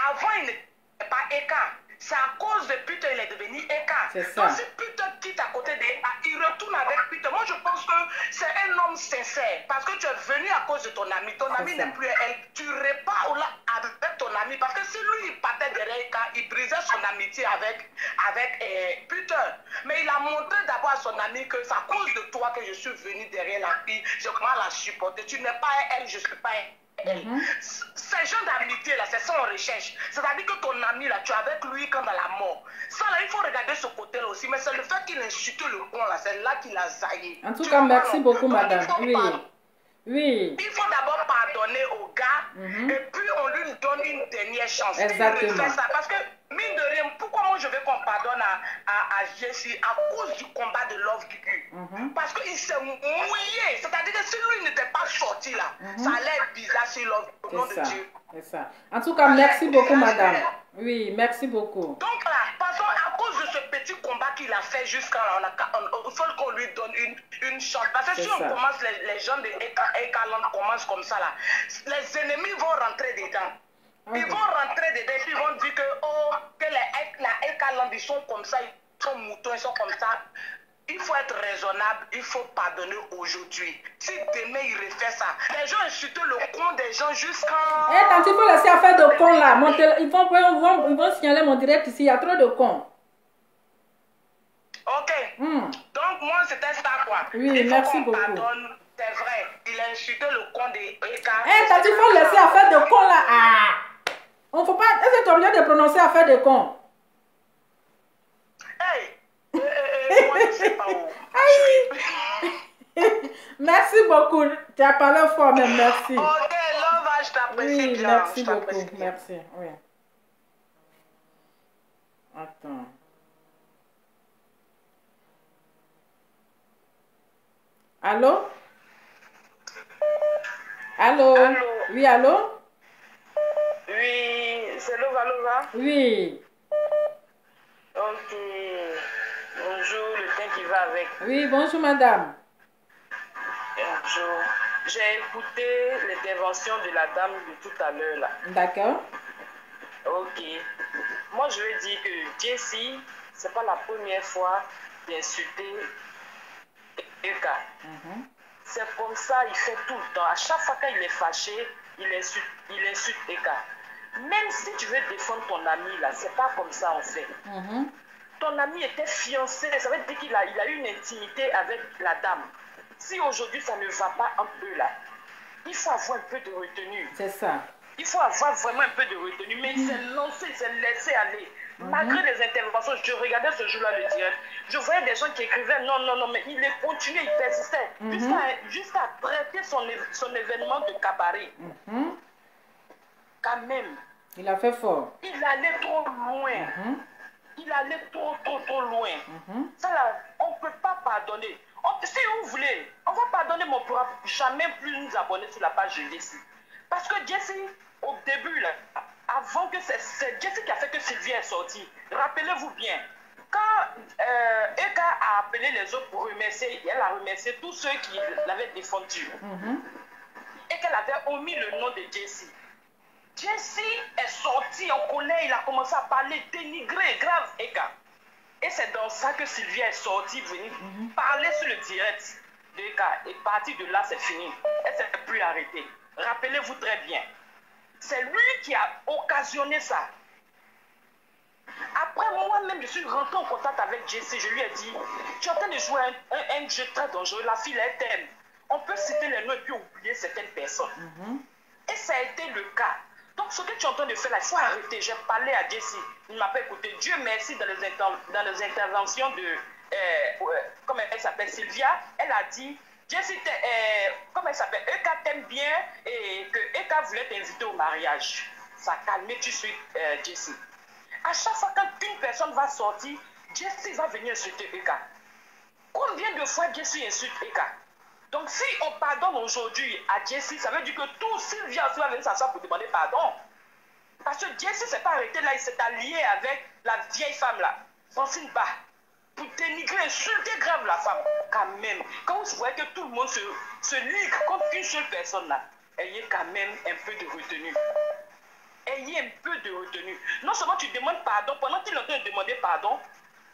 avant, il n'était pas Eka. C'est à cause de Peter il est devenu Eka. Donc si Peter quitte à côté d'Eka, il retourne avec Peter. Moi je pense que c'est un homme sincère. Parce que tu es venu à cause de ton ami. Ton ami n'est plus elle. Tu repars là avec ton ami. Parce que si lui il partait derrière Eka, il brisait son amitié avec Peter. Mais il a montré d'abord à son ami que c'est à cause de toi que je suis venu derrière la fille. Je commence à la supporter. Tu n'es pas elle, je ne suis pas elle. Ces gens d'amitié là, c'est ça on recherche. C'est-à-dire que ton ami là, tu es avec lui quand dans la mort. Ça là, il faut regarder ce côté là aussi. Mais c'est le fait qu'il insulte le con là, c'est là qu'il a zaillé. En tout cas, merci beaucoup, madame. Oui. Il faut d'abord pardonner au gars et puis on lui donne une dernière chance. Exactement. Il fait ça parce que mine de rien, je veux qu'on pardonne à Jessie à cause du combat de Love Gugu. Parce qu'il s'est mouillé. C'est-à-dire que si lui n'était pas sorti là, ça allait être bizarre sur Love Gugu. Au nom de Dieu. C'est ça. En tout cas, merci beaucoup, madame. Oui, merci beaucoup. Donc là, passons à cause de ce petit combat qu'il a fait jusqu'à là, il faut qu'on lui donne une chance. Parce que si on commence, les gens de Ekaland commencent comme ça là, les ennemis vont rentrer dedans. Ils vont rentrer dedans et ils vont dire que, oh, que la Ekaland, ils sont comme ça, ils sont moutons, ils sont comme ça. Il faut être raisonnable, il faut pardonner aujourd'hui. Si demain il refait ça, les gens insultent le con des gens jusqu'à... Eh, tant il faut laisser affaire de con là. Ils vont signaler mon direct ici, il y a trop de cons. Ok. Donc moi c'était ça quoi. Oui, merci beaucoup. Pardonne, c'est vrai. Il a insulté le con des Eka. Eh, tant il faut laisser affaire de con là. Ah. On ne faut pas... Est-ce que tu es obligé de prononcer affaire de con? Hey. Moi, je ne sais pas où. Merci beaucoup. Tu as parlé fort, mais merci. Ok, Love, je t'apprécie bien. Merci beaucoup. Merci. Oui. Attends. Allô? Allô? Allô? Oui, allô? Oui, c'est Lova. Oui. Ok. Bonjour, le temps qui va avec. Oui, bonjour madame. Bonjour. J'ai écouté l'intervention de la dame de tout à l'heure là. D'accord. Ok. Moi je veux dire que Jessie, c'est pas la première fois d'insulter Eka. C'est comme ça, il fait tout le temps. À chaque fois qu'il est fâché, il insulte Eka. Même si tu veux défendre ton ami là, c'est pas comme ça en fait. Ton ami était fiancé, ça veut dire qu'il a eu une intimité avec la dame. Si aujourd'hui ça ne va pas un peu là, il faut avoir un peu de retenue. C'est ça. Il faut avoir vraiment un peu de retenue. Mais il s'est lancé, il s'est laissé aller. Malgré les interventions, je regardais ce jour-là le direct. Je voyais des gens qui écrivaient non, mais il est continué, il persistait. Jusqu'à traiter son événement de cabaret. Quand même. Il a fait fort. Il allait trop loin. Il allait trop loin. Ça là, on ne peut pas pardonner. Si vous voulez, on va pardonner, mais on ne pourra jamais plus nous abonner sur la page de Jessie. Parce que Jessie, au début, là, avant que c'est Jessie qui a fait que Sylvia est sortie. Rappelez-vous bien, quand Eka a appelé les autres pour remercier, elle a remercié tous ceux qui l'avaient défendu. Et qu'elle avait omis le nom de Jessie. Jessie est sortie en colère, il a commencé à parler, dénigrer, grave Eka. Et c'est dans ça que Sylvia est sortie, venue parler sur le direct de Eka. Et partir de là, c'est fini. Elle ne s'est plus arrêtée. Rappelez-vous très bien. C'est lui qui a occasionné ça. Après, moi-même, je suis rentrée en contact avec Jessie. Je lui ai dit, tu es en train de jouer un jeu très dangereux. La fille, elle t'aime. On peut citer les noms et puis oublier certaines personnes. Et ça a été le cas. Donc, ce que tu es en train de faire là, il faut arrêter. J'ai parlé à Jessie. Il ne m'a pas écouté. Dieu merci, dans les interventions de, comment elle s'appelle, Sylvia, elle a dit, Jessie, comment elle s'appelle, Eka t'aime bien et que Eka voulait t'inviter au mariage. Ça a calmé tout de suite Jessie. À chaque fois qu'une personne va sortir, Jessie va venir insulter Eka. Combien de fois Jessie insulte Eka? Donc si on pardonne aujourd'hui à Jessie, ça veut dire que tout Sylvia aussi va venir s'asseoir pour demander pardon. Parce que Jessie ne s'est pas arrêté là, il s'est allié avec la vieille femme là, Francine Ba, pour dénigrer, insulter grave la femme. Quand même, quand vous voyez que tout le monde se ligue contre une seule personne là, ayez quand même un peu de retenue. Ayez un peu de retenue. Non seulement tu demandes pardon, pendant qu'il est en train de demander pardon,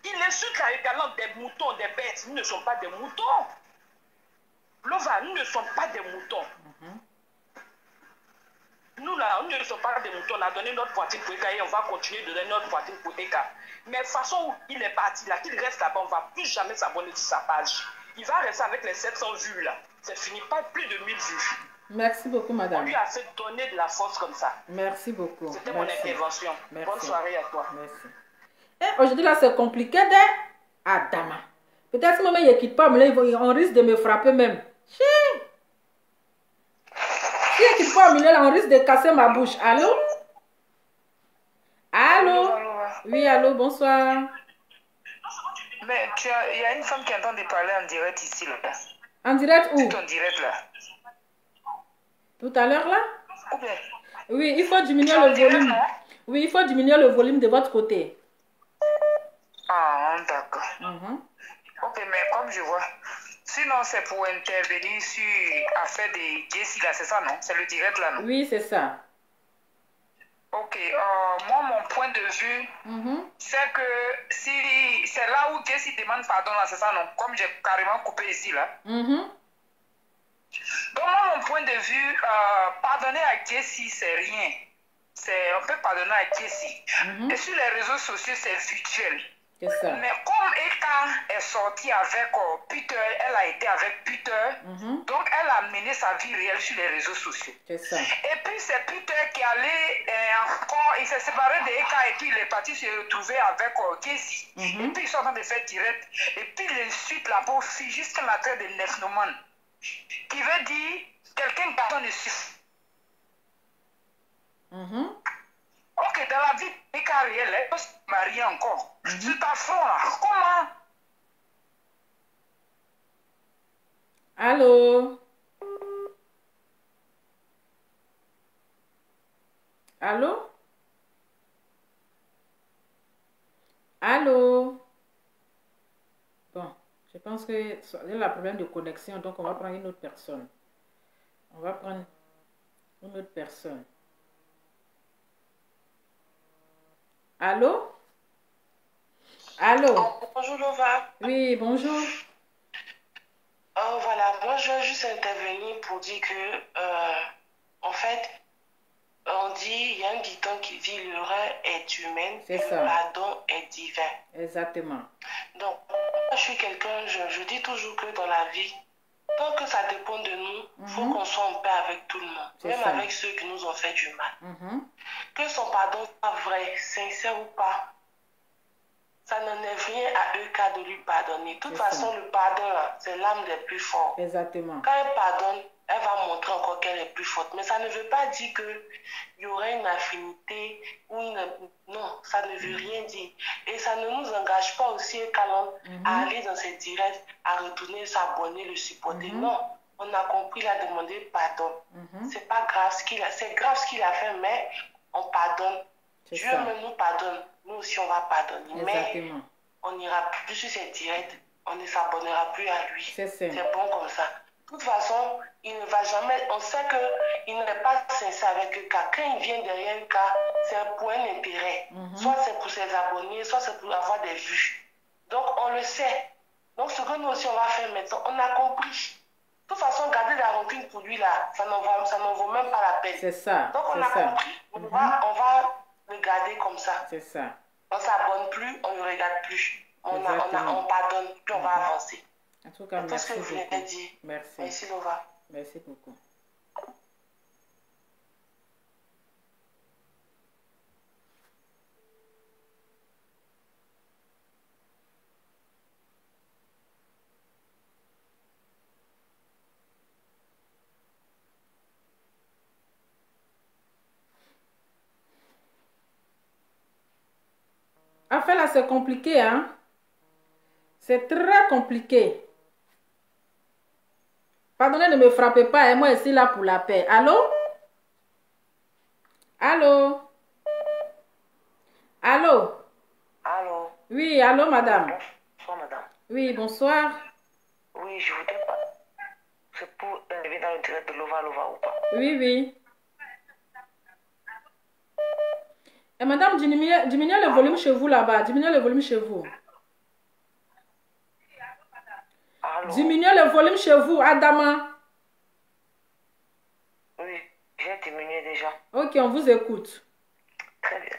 il insulte la également des moutons, des bêtes. Nous ne sommes pas des moutons. Lova, nous ne sommes pas des moutons. Nous là, nous ne sommes pas des moutons. On a donné notre poitrine pour Eka et on va continuer de donner notre poitrine pour Eka. Mais de toute façon où il est parti là, qu'il reste là-bas, on ne va plus jamais s'abonner sur sa page. Il va rester avec les 700 vues là. C'est fini, pas plus de 1000 vues. Merci beaucoup, madame. On lui a assez donné de la force comme ça. Merci beaucoup. C'était mon intervention. Merci. Bonne soirée à toi. Merci. Et aujourd'hui là, c'est compliqué Adama. Peut-être que il ne quitte pas, mais là, on risque de me frapper même. Si il ne quitte pas au milieu, là, on risque de casser ma bouche. Allô? Allô? bonsoir. Oui, allô, bonsoir. Mais il y a une femme qui entend de parler en direct ici, là. En direct où? C'est en direct, là. Tout à l'heure, là? Ou bien? Oui, il faut diminuer le volume. Oui, il faut diminuer le volume de votre côté. Ah, d'accord. Ok, mais comme je vois. Sinon, c'est pour intervenir sur l'affaire de Jessie, là, c'est ça, non? C'est le direct, là, non? Oui, c'est ça. Ok, moi, mon point de vue, c'est que si c'est là où Jessie demande pardon, là, c'est ça, non? Comme j'ai carrément coupé ici, là. Donc, moi, mon point de vue, pardonner à Jessie, c'est rien. On peut pardonner à Jessie. Et sur les réseaux sociaux, c'est virtuel. Ça. Mais comme Eka est sortie avec Peter, elle a été avec Peter, donc elle a mené sa vie réelle sur les réseaux sociaux. Ça. Et puis c'est Peter qui allait encore, il s'est séparé de Eka et puis il est parti se retrouver avec Jessie. Et puis ils sont en train de faire direct. Et puis il insulte la pauvre fille jusqu'à la traite de nefnomane. Qui veut dire quelqu'un qui a ne suffit. Ok, dans la vie Eka réelle, elle peut se marier encore. Sur ta front là, comment? Allô? Allô? Allô? Bon, je pense que il y a un problème de connexion, donc on va prendre une autre personne. On va prendre une autre personne. Allô? Allô? Bonjour Nova. Oui, bonjour. Voilà, moi je veux juste intervenir pour dire que, en fait, on dit, il y a un dicton qui dit l'erreur est humaine, C'est le ça. pardon est divin. Exactement. Donc, moi je suis quelqu'un, je dis toujours que dans la vie, tant que ça dépend de nous, il faut qu'on soit en paix avec tout le monde, même ça. avec ceux qui nous ont fait du mal. Que son pardon soit vrai, sincère ou pas, ça n'en est rien à eux qu'à de lui pardonner. De toute façon, le pardon, c'est l'âme des plus forts. Exactement. Quand elle pardonne, elle va montrer encore qu'elle est plus forte. Mais ça ne veut pas dire qu'il y aurait une affinité ou une... Non, ça ne veut rien dire. Et ça ne nous engage pas aussi, Kalon, à aller dans ces directs, à retourner s'abonner, le supporter. Non, on a compris, il a demandé pardon. C'est pas grave ce qu'il a... C'est grave ce qu'il a fait, mais on pardonne. Dieu me nous pardonne. Nous aussi, on va pardonner. Exactement. Mais on n'ira plus sur ces directs. On ne s'abonnera plus à lui. C'est bon comme ça. De toute façon, il ne va jamais... On sait qu'il n'est pas sincère avec le cas. Quand il vient derrière le cas, c'est pour un intérêt. Soit c'est pour ses abonnés, soit c'est pour avoir des vues. Donc, on le sait. Donc, ce que nous aussi, on va faire maintenant, on a compris. De toute façon, garder la rancune pour lui, là, ça n'en vaut même pas la peine. C'est ça. Donc, on a compris. On va le garder comme ça. C'est ça. On ne s'abonne plus, on ne le regarde plus. On pardonne, puis on va avancer. En tout cas, merci beaucoup. Merci. Merci, Nova. Merci beaucoup. Enfin là, c'est compliqué, hein? C'est très compliqué. Pardonnez, ne me frappez pas, hein? Moi, ici, là, pour la paix. Allô? Allô? Allô? Allô? Oui, allô, madame? Bonsoir, madame. Oui, bonsoir. Oui, je voudrais pas. C'est pour arriver dans le direct de Lova ou pas? Oui, oui. Et madame, diminuez le volume chez vous là-bas. Diminuez le volume chez vous. Allô? Diminuez le volume chez vous, Adama. Oui, j'ai diminué déjà. Ok, on vous écoute. Très bien.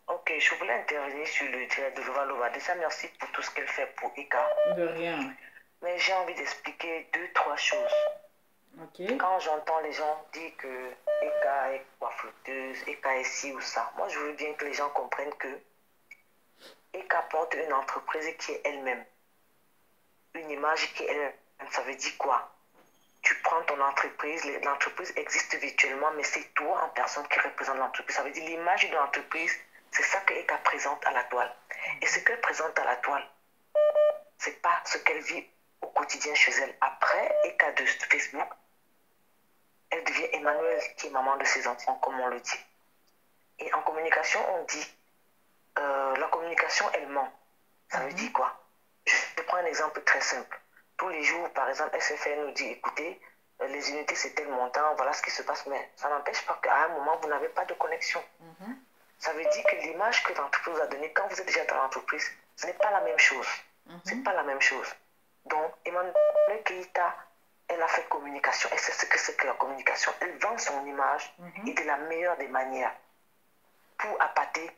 Ok, je voulais intervenir sur le direct de Lova. Déjà, merci pour tout ce qu'elle fait pour Ika. De rien. Mais j'ai envie d'expliquer 2-3 choses. Ok. Quand j'entends les gens dire que Eka est coiffeuse, Eka est ci ou ça, moi je veux bien que les gens comprennent que Eka porte une entreprise qui est elle-même. Une image qui est elle-même. Ça veut dire quoi? Tu prends ton entreprise, l'entreprise existe virtuellement, mais c'est toi en personne qui représente l'entreprise. Ça veut dire l'image de l'entreprise, C'est ça que Eka présente à la toile. Et ce qu'elle présente à la toile, c'est pas ce qu'elle vit au quotidien chez elle. Après Eka de Facebook, elle devient Emmanuel qui est maman de ses enfants, comme on le dit. Et en communication, on dit, la communication, elle ment. Ça veut dire quoi? Je prends un exemple très simple. Tous les jours, par exemple, SFR nous dit, écoutez, les unités c'est tel montant, voilà ce qui se passe, mais ça n'empêche pas qu'à un moment, vous n'avez pas de connexion. Ça veut dire que l'image que l'entreprise vous a donnée, quand vous êtes déjà dans l'entreprise, ce n'est pas la même chose. C'est pas la même chose. Donc, Emmanuel Keïta, elle a fait communication, et c'est ce que c'est que la communication. Elle vend son image et de la meilleure des manières pour appâter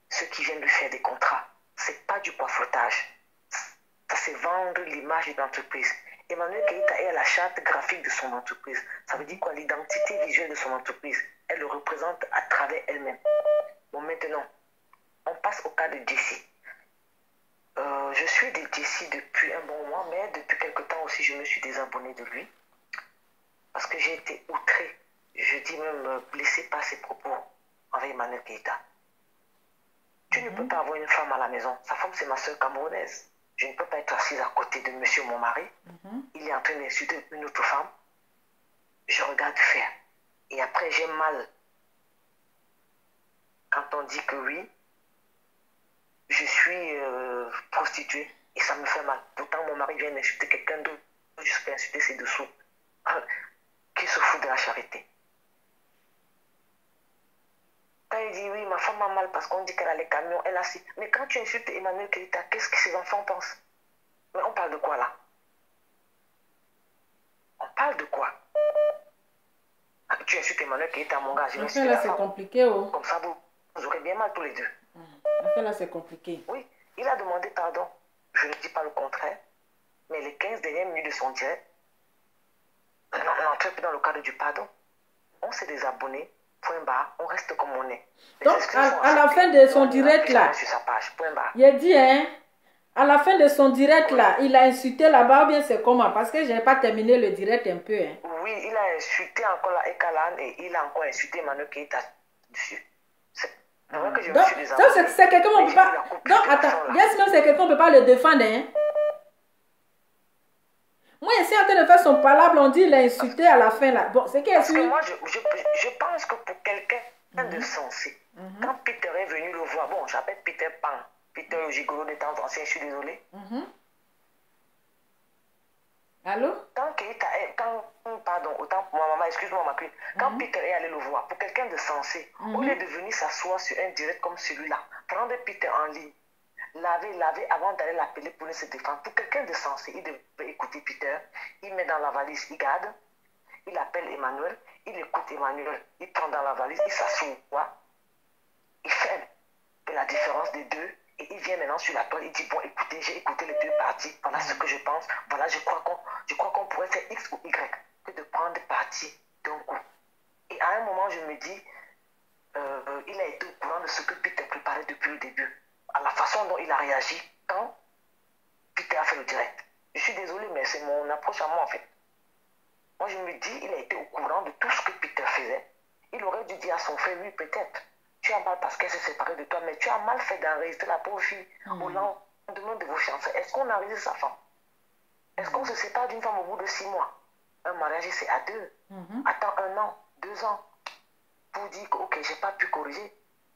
ceux qui viennent lui faire des contrats. C'est pas du coiffetage. Ça, c'est vendre l'image d'une entreprise. Emmanuel Keïta est à la charte graphique de son entreprise. Ça veut dire quoi? L'identité visuelle de son entreprise. Elle le représente à travers elle-même. Bon, maintenant, on passe au cas de Jessie. Je suis de Jessie depuis un bon mois, mais depuis quelque temps aussi, je me suis désabonnée de lui. Parce que j'ai été outrée, je dis même blessée par ses propos envers Emmanuel Keïta. Tu ne peux pas avoir une femme à la maison. Sa femme, c'est ma soeur camerounaise. Je ne peux pas être assise à côté de monsieur mon mari. Il est en train d'insulter une autre femme. Je regarde faire. Et après, j'ai mal. Quand on dit que oui, je suis prostituée et ça me fait mal. Pourtant, mon mari vient d'insulter quelqu'un d'autre jusqu'à insulter ses dessous. Qui se fout de la charité. Quand il dit oui, ma femme a mal parce qu'on dit qu'elle a les camions, elle a si. Mais quand tu insultes Emmanuel Keïta, qu'est-ce que ses enfants pensent? Mais on parle de quoi là? On parle de quoi? Tu insultes Emmanuel Keïta, mon gars, je m'insulte là, c'est compliqué. Oh. Comme ça, vous aurez bien mal tous les deux. Après là, c'est compliqué. Oui, il a demandé pardon. Je ne dis pas le contraire. Mais les 15 dernières minutes de son direct, on entre dans le cadre du pardon. On s'est désabonné. Point barre, on reste comme on est. Donc, à la fin de son direct là, il a dit, hein, à la fin de son direct là, il a insulté là-bas, ou bien c'est comment? Parce que je n'ai pas terminé le direct un peu. Hein. Oui, il a insulté encore la Ekalan et il a encore insulté Emmanuel Keïta dessus. C'est vrai que je me suis désabonné. Donc, c'est quelqu'un qu'on ne peut pas. Donc, attends, yes, même c'est quelqu'un qu'on ne peut pas le défendre. Hein. Moi, il est en train de faire son palabre, on dit il a insulté à la fin là. Bon, c'est parce que moi, je pense que pour quelqu'un de sensé, quand Peter est venu le voir, bon, j'appelle Peter Pan, Peter le gigolo des temps anciens, je suis désolée. Allô? Pardon, autant pour ma maman, excuse-moi ma queen. Quand Peter est allé le voir, pour quelqu'un de sensé, au lieu de venir s'asseoir sur un direct comme celui-là, prendre Peter en ligne, laver avant d'aller l'appeler pour se défendre. Pour quelqu'un de sensé, il devait écouter Peter, il met dans la valise, il garde, il appelle Emmanuel, il écoute Emmanuel, il prend dans la valise, il s'assoit, il fait la différence des deux et il vient maintenant sur la toile, il dit bon écoutez, j'ai écouté les deux parties, voilà ce que je pense, voilà je crois qu'on pourrait faire X ou Y que de prendre parti d'un coup. Et à un moment je me dis, il a été au courant de ce que Peter préparait depuis le début. À la façon dont il a réagi quand Peter a fait le direct. Je suis désolée, mais c'est mon approche à moi en fait. Moi je me dis, il a été au courant de tout ce que Peter faisait. Il aurait dû dire à son frère, oui peut-être, tu as mal parce qu'elle s'est séparée de toi, mais tu as mal fait d'enregistrer la pauvre fille au lendemain de vos fiançailles. Est-ce qu'on a enregistré sa femme? Est-ce qu'on se sépare d'une femme au bout de 6 mois? Un mariage c'est à 2. Attends 1 an, 2 ans pour dire que ok, j'ai pas pu corriger.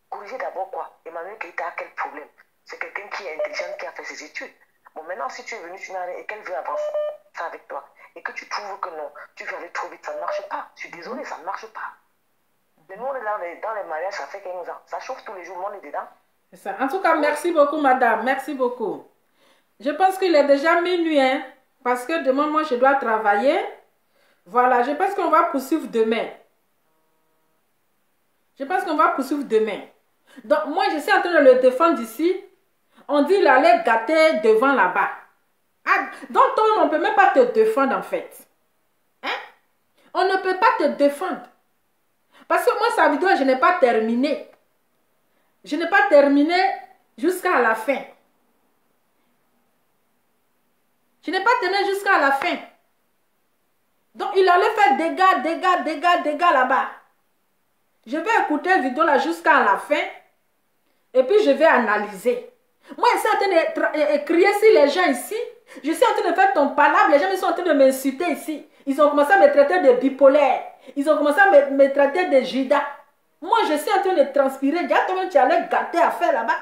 Corriger d'abord quoi? Emmanuel Keïta a quel problème? C'est quelqu'un qui est intelligent, qui a fait ses études. Bon, maintenant, si tu es venu, tu n'as rien et qu'elle veut avancer avec toi, et que tu trouves que non, tu veux aller trop vite, ça ne marche pas. Je suis désolée, ça ne marche pas. Mais nous, on est dans les mariages, ça fait 15 ans. Ça chauffe tous les jours, on est dedans. C'est ça. En tout cas, merci beaucoup, madame. Merci beaucoup. Je pense qu'il est déjà minuit, hein, parce que demain, moi, je dois travailler. Voilà, je pense qu'on va poursuivre demain. Je pense qu'on va poursuivre demain. Donc, moi, je suis en train de le défendre ici. On dit qu'il allait gâter devant là-bas. Ah, donc, toi, on ne peut même pas te défendre, en fait. Hein? On ne peut pas te défendre. Parce que moi, sa vidéo, je n'ai pas terminé. Je n'ai pas terminé jusqu'à la fin. Je n'ai pas terminé jusqu'à la fin. Donc, il allait faire dégâts là-bas. Je vais écouter la vidéo là jusqu'à la fin. Et puis, je vais analyser. Moi, je suis en train de crier sur les gens ici. Je suis en train de faire ton palabre. Les gens sont en train de m'insulter ici. Ils ont commencé à me traiter de bipolaire. Ils ont commencé à me traiter de Judas. Moi, je suis en train de transpirer. Déjà, toi, tu allais gâter à faire là-bas.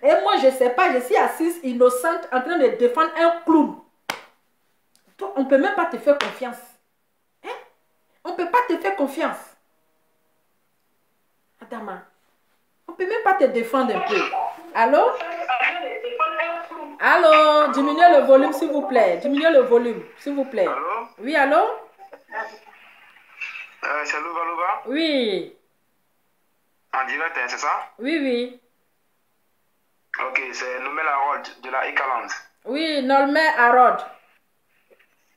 Et moi, je ne sais pas. Je suis assise innocente en train de défendre un clown. Toi, on ne peut même pas te faire confiance. Hein? On ne peut pas te faire confiance. Adama, on ne peut même pas te défendre un peu. Allô? Allô? Diminuez le volume, s'il vous plaît. Diminuez le volume, s'il vous plaît. Allô? Oui, allô? C'est Louva? Oui. En direct, hein, c'est ça? Oui, oui. Ok, c'est Noumel Harold de la Ekaland. Oui, Nolme Harold.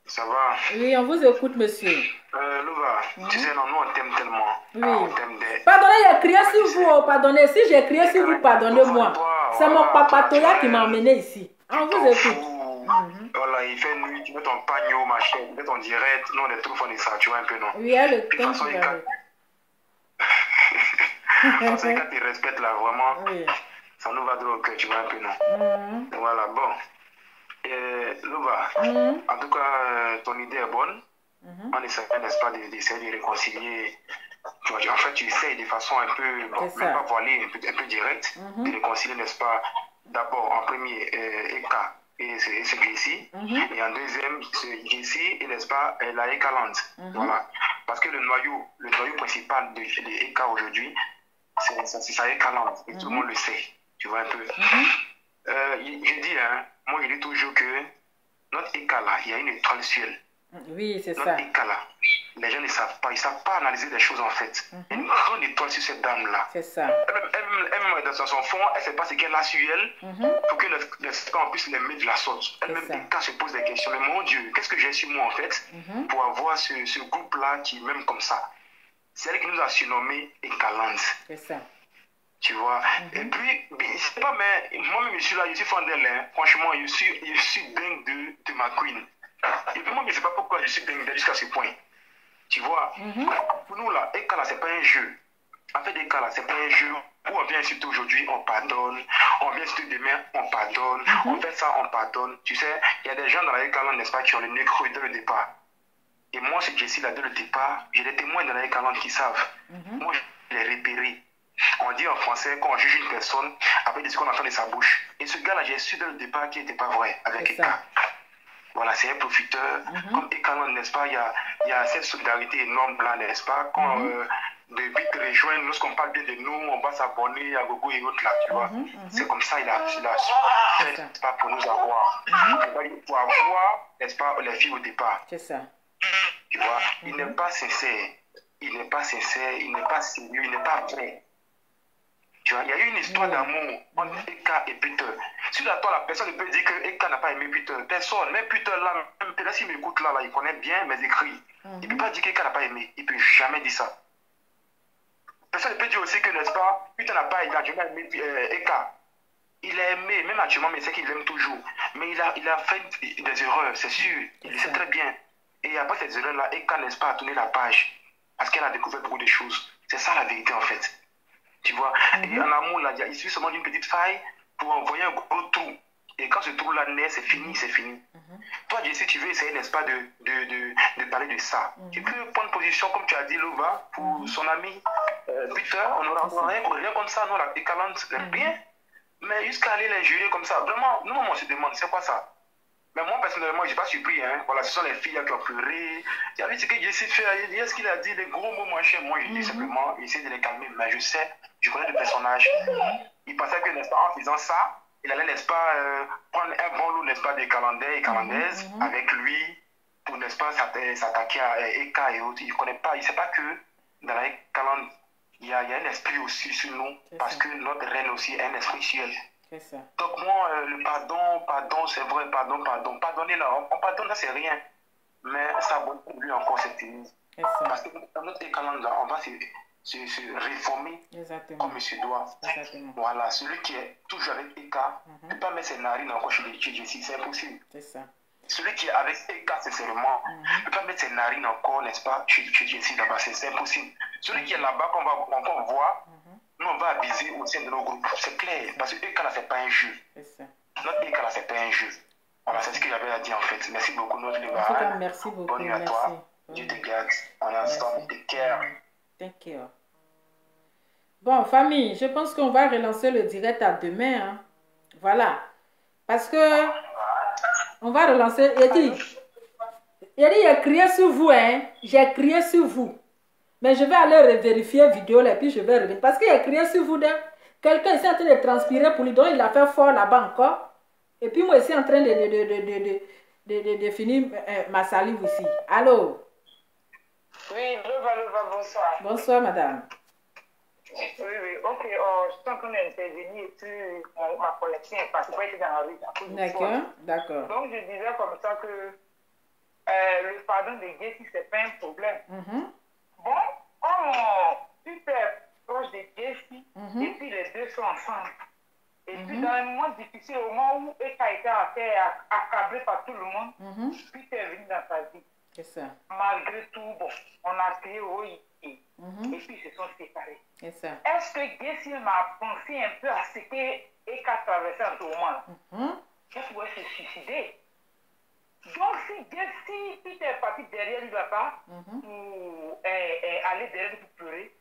Ça va? Oui, on vous écoute, monsieur. Louva, tu sais, non, nous on t'aime tellement. Oui. On t'aime des... Pardonnez, j'ai crié sur vous, oh, pardonnez. Si j'ai crié sur vous, pardonnez-moi. C'est mon papatoya qui m'a emmené ici. On vous écoute. Voilà, il fait nuit, tu mets ton pagno, machin, tu mets ton direct, nous on est trop fans de ça, tu vois un peu, non? Oui, elle le De toute façon, temps. de toute façon, quand tu respectes là, vraiment, Oui. ça nous va droit au cœur, tu vois un peu, non? Voilà, bon. Louva, en tout cas, ton idée est bonne. On essaie, n'est-ce pas, d'essayer de réconcilier. En fait, tu essayes de façon un peu, bon, même pas voilée, un peu directe, de réconcilier, n'est-ce pas, d'abord en premier Eka et ce Jessie, et en deuxième, ce Jessie et, n'est-ce pas, la Ekaland. Voilà. Parce que le noyau principal de Eka aujourd'hui, c'est sa Ekaland, et tout le monde le sait, tu vois un peu. Je dis, hein, moi je dis toujours que notre Eka là, il y a une étoile ciel. Oui, c'est ça. Notre Eka là, les gens ne savent pas, ils ne savent pas analyser les choses en fait. Il y a une grande étoile sur cette dame là. C'est ça. Elle-même, dans son fond, elle ne sait pas ce qu'elle a sur elle pour que les gens puissent les mettre de la sorte. Elle-même, Eka se pose des questions. Mais mon Dieu, qu'est-ce que j'ai sur moi en fait pour avoir ce groupe là qui est même comme ça? C'est elle qui nous a surnommé Ekaland. C'est ça. Tu vois, et puis, je sais pas, mais moi-même, je suis là, je suis fan d'elle, hein. Franchement, je suis dingue de ma queen. Et puis moi, je ne sais pas pourquoi je suis dingue d'elle jusqu'à ce point. Tu vois, pour nous, là, Eka, là, c'est pas un jeu. En fait, Eka, là, c'est pas un jeu où on vient insulter aujourd'hui, on pardonne. On vient insulter demain, on pardonne. On fait ça, on pardonne. Tu sais, il y a des gens dans la Eka, n'est-ce pas, qui ont le nez creux dès le départ. Et moi, ce Jessie, là, dès le départ, j'ai des témoins dans la Eka qui savent. Moi, je l'ai repéré. On dit en français, quand on juge une personne, après il dit ce qu'on entend de sa bouche. Et ce gars-là, j'ai su dès le départ qu'il n'était pas vrai avec Eka. Voilà, c'est un profiteur. Comme Eka, n'est-ce pas, il y a cette solidarité énorme là, n'est-ce pas? Quand de vite rejoindre, lorsqu'on parle bien de nous, on va s'abonner à Gogo et autres là, tu vois. C'est comme ça, il a fait, n'est-ce pas, pour nous avoir. Pour avoir, n'est-ce pas, les filles au départ. C'est ça. Tu vois, il n'est pas sincère. Il n'est pas sincère, il n'est pas sérieux, il n'est pas vrai. Tu vois, il y a eu une histoire d'amour entre Eka et Peter. Sur la toile, la personne ne peut dire que Eka n'a pas aimé Peter. Personne. Même Peter, là, même peut-être s'il m'écoute là, il connaît bien mes écrits. Il ne peut pas dire qu'Eka n'a pas aimé. Il ne peut jamais dire ça. Personne ne peut dire aussi que, n'est-ce pas, Peter n'a pas aimé Eka. Il a aimé, même actuellement, mais c'est qu'il l'aime toujours. Mais il a fait des erreurs, c'est sûr. Il le sait très bien. Et après ces erreurs-là, Eka, n'est-ce pas, a tourné la page. Parce qu'elle a découvert beaucoup de choses. C'est ça la vérité, en fait. Tu vois, et en amour, là, il suffit seulement d'une petite faille pour envoyer un gros trou. Et quand ce trou-là naît, c'est fini, c'est fini. Toi, si tu veux essayer, n'est-ce pas, de parler de ça, tu peux prendre position, comme tu as dit, Louva, pour son ami Peter. On n'aura rien contre ça, non, la Ekaland, rien. Mais jusqu'à aller l'injurer comme ça, vraiment, nous, on se demande, c'est quoi ça? Mais moi, personnellement, je n'ai pas surpris. Hein. Voilà, ce sont les filles qui ont pleuré. Il y avait ce que Jessie fait. Il y a ce qu'il a dit, des gros mots, moi, je dis simplement, j'essaie de les calmer. Mais je sais, je connais le personnage. Il pensait que, n'est-ce pas, en faisant ça, il allait, n'est-ce pas, prendre un bon lot, n'est-ce pas, des Calandais et Calandaises avec lui pour, n'est-ce pas, s'attaquer à Eka et autres. Il ne connaît pas, il ne sait pas que dans la Caland, il y a un esprit aussi sur nous, parce que notre reine aussi a un esprit sur elle. Ça. Donc moi, le pardon, c'est vrai, pardon. Pardonner là, on pardonne là, c'est rien. Mais ça va beaucoup encore cette église. Parce que dans notre Ekaland là, on va se réformer comme il se doit. Voilà, celui qui est toujours avec Eka ne peut pas mettre ses narines encore chez Jessie, c'est impossible. Celui qui est avec Eka, sincèrement, ne peut pas mettre ses narines encore, n'est-ce pas, chez Jessie là-bas, c'est impossible. Celui qui est là-bas, qu'on voit, nous on va abuser au sein de nos groupes. C'est clair, parce que EK là, c'est pas un jeu. Notre EK là, c'est pas un jeu. Voilà, c'est ce que j'avais à dire en fait. Merci beaucoup, notre Léva. Merci beaucoup. Bonne nuit à toi. Dieu te garde. On est ensemble. Take care. Take care. Bon, famille, je pense qu'on va relancer le direct à demain. Hein. Voilà. Parce que on va relancer. Il a crié sur vous, hein. J'ai crié sur vous. Mais je vais aller vérifier vidéo là, et puis je vais revenir. Parce qu'il a crié sur vous. Quelqu'un est en train de transpirer pour lui, donc il a fait fort là-bas encore. Et puis moi, je suis en train de finir ma salive ici. Allô? Oui, Leva, bonsoir. Bonsoir, madame. Oui, ok, je suis en train d'intervenir et puis ma connexion est partie pour être dans la rue. D'accord. Donc, je disais comme ça que le pardon de Jessie, c'est pas un problème. Bon, tu es proche de Jessie et puis les deux sont ensemble. Et puis, dans un moment difficile, au moment où elle a été accablé par tout le monde, puis tu es venu dans sa vie. C'est ça. Malgré tout, bon, on a crié oui. Et puis, ils se sont séparés. C'est ça. Est-ce que Jessie m'a pensé un peu à ce qu'Eka traversait en ce moment? Elle pouvait se suicider. Donc, si Jessie était parti derrière lui là-bas, pour aller derrière lui pour pleurer,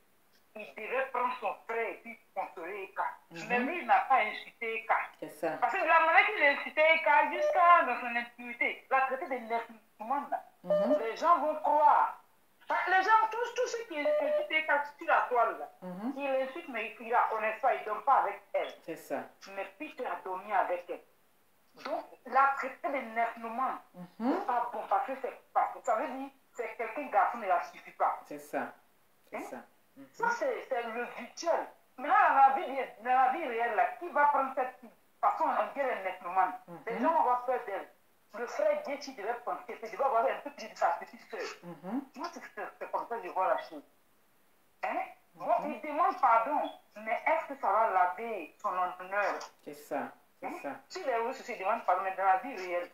il devait prendre son frère et puis consoler Eka. Mais lui, il n'a pas insulté Eka. C'est ça. Parce que la manière qu'il a insulté Eka, jusqu'à dans son intimité, la traité de nerfement, les gens vont croire. Les gens, tous ceux qui insultent Eka sur la toile, ils l'insultent, mais ils la connaissent pas, ils ne dorment pas avec elle. C'est ça. Mais Peter a dormi avec elle. Donc, la traité de nerfement, c'est pas bon, parce que ça veut dire que c'est quelqu'un garçon ne la suffit pas. C'est ça. C'est ça. Ça, c'est le virtuel. Mais là, dans la vie réelle, là, qui va prendre cette façon de dire un nerfement? Les gens vont avoir peur d'elle. Le frère Jessie devait penser, il devait avoir un peu plus de sa petite soeur. Moi, c'est comme ça que je vois la chose. Moi, il demande pardon, mais est-ce que ça va laver son honneur? C'est ça. C'est ça. Si les Russes se demandent pardon, mais dans la vie réelle,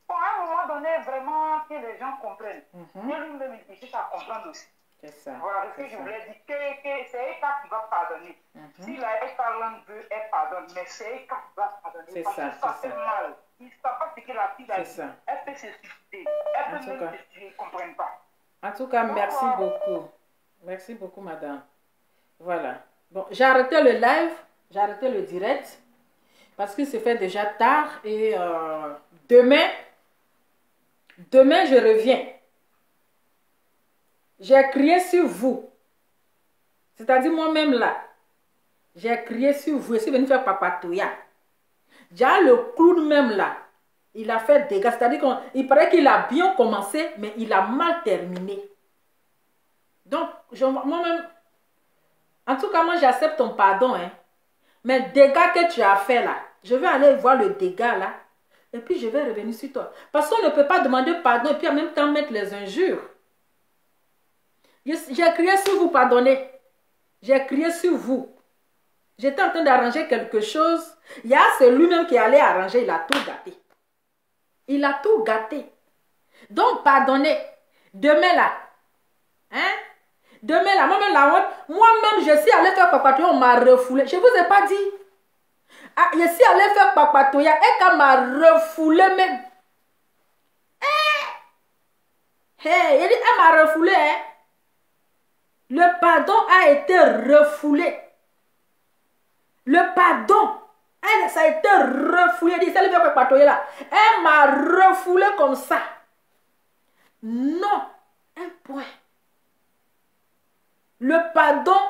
bon, à un moment donné, vraiment, que les gens comprennent. Et lui-même, il cherche à comprendre aussi. C'est ça. Voilà ce que je voulais dire, que c'est Eka qui va pardonner. Si la Eka veut, elle pardonne, mais c'est Eka qui va pardonner. C'est parce ça, que ça fait mal. Il ne sait pas ce que la fille a dit. Elle peut se suicider. Elle peut même se suicider, ils ne comprennent pas. En tout cas, merci beaucoup. Merci beaucoup, madame. Voilà. Bon, j'ai arrêté le live, j'ai arrêté le direct, parce que c'est fait déjà tard. Et demain, je reviens. J'ai crié sur vous. C'est-à-dire moi-même là. J'ai crié sur vous. Je suis venu faire papatouya. Déjà le clown même là. Il a fait des dégâts. C'est-à-dire qu'il paraît qu'il a bien commencé, mais il a mal terminé. Donc, moi-même, en tout cas, moi j'accepte ton pardon. Hein. Mais le dégât que tu as fait là, je vais aller voir le dégât là. Et puis je vais revenir sur toi. Parce qu'on ne peut pas demander pardon et puis en même temps mettre les injures. J'ai crié sur vous, pardonnez. J'ai crié sur vous. J'étais en train d'arranger quelque chose. Il y a celui-même qui allait arranger, il a tout gâté. Il a tout gâté. Donc, pardonnez. Demain là. Hein? Demain là, moi-même, je suis allée faire papatouya, on m'a refoulé. Je ne vous ai pas dit. Ah, je suis allée faire papatouya et quand m'a refoulé même. Elle m'a refoulé, hein? Le pardon a été refoulé. Le pardon, ça a été refoulé. Elle m'a refoulé comme ça. Non, un point. Le pardon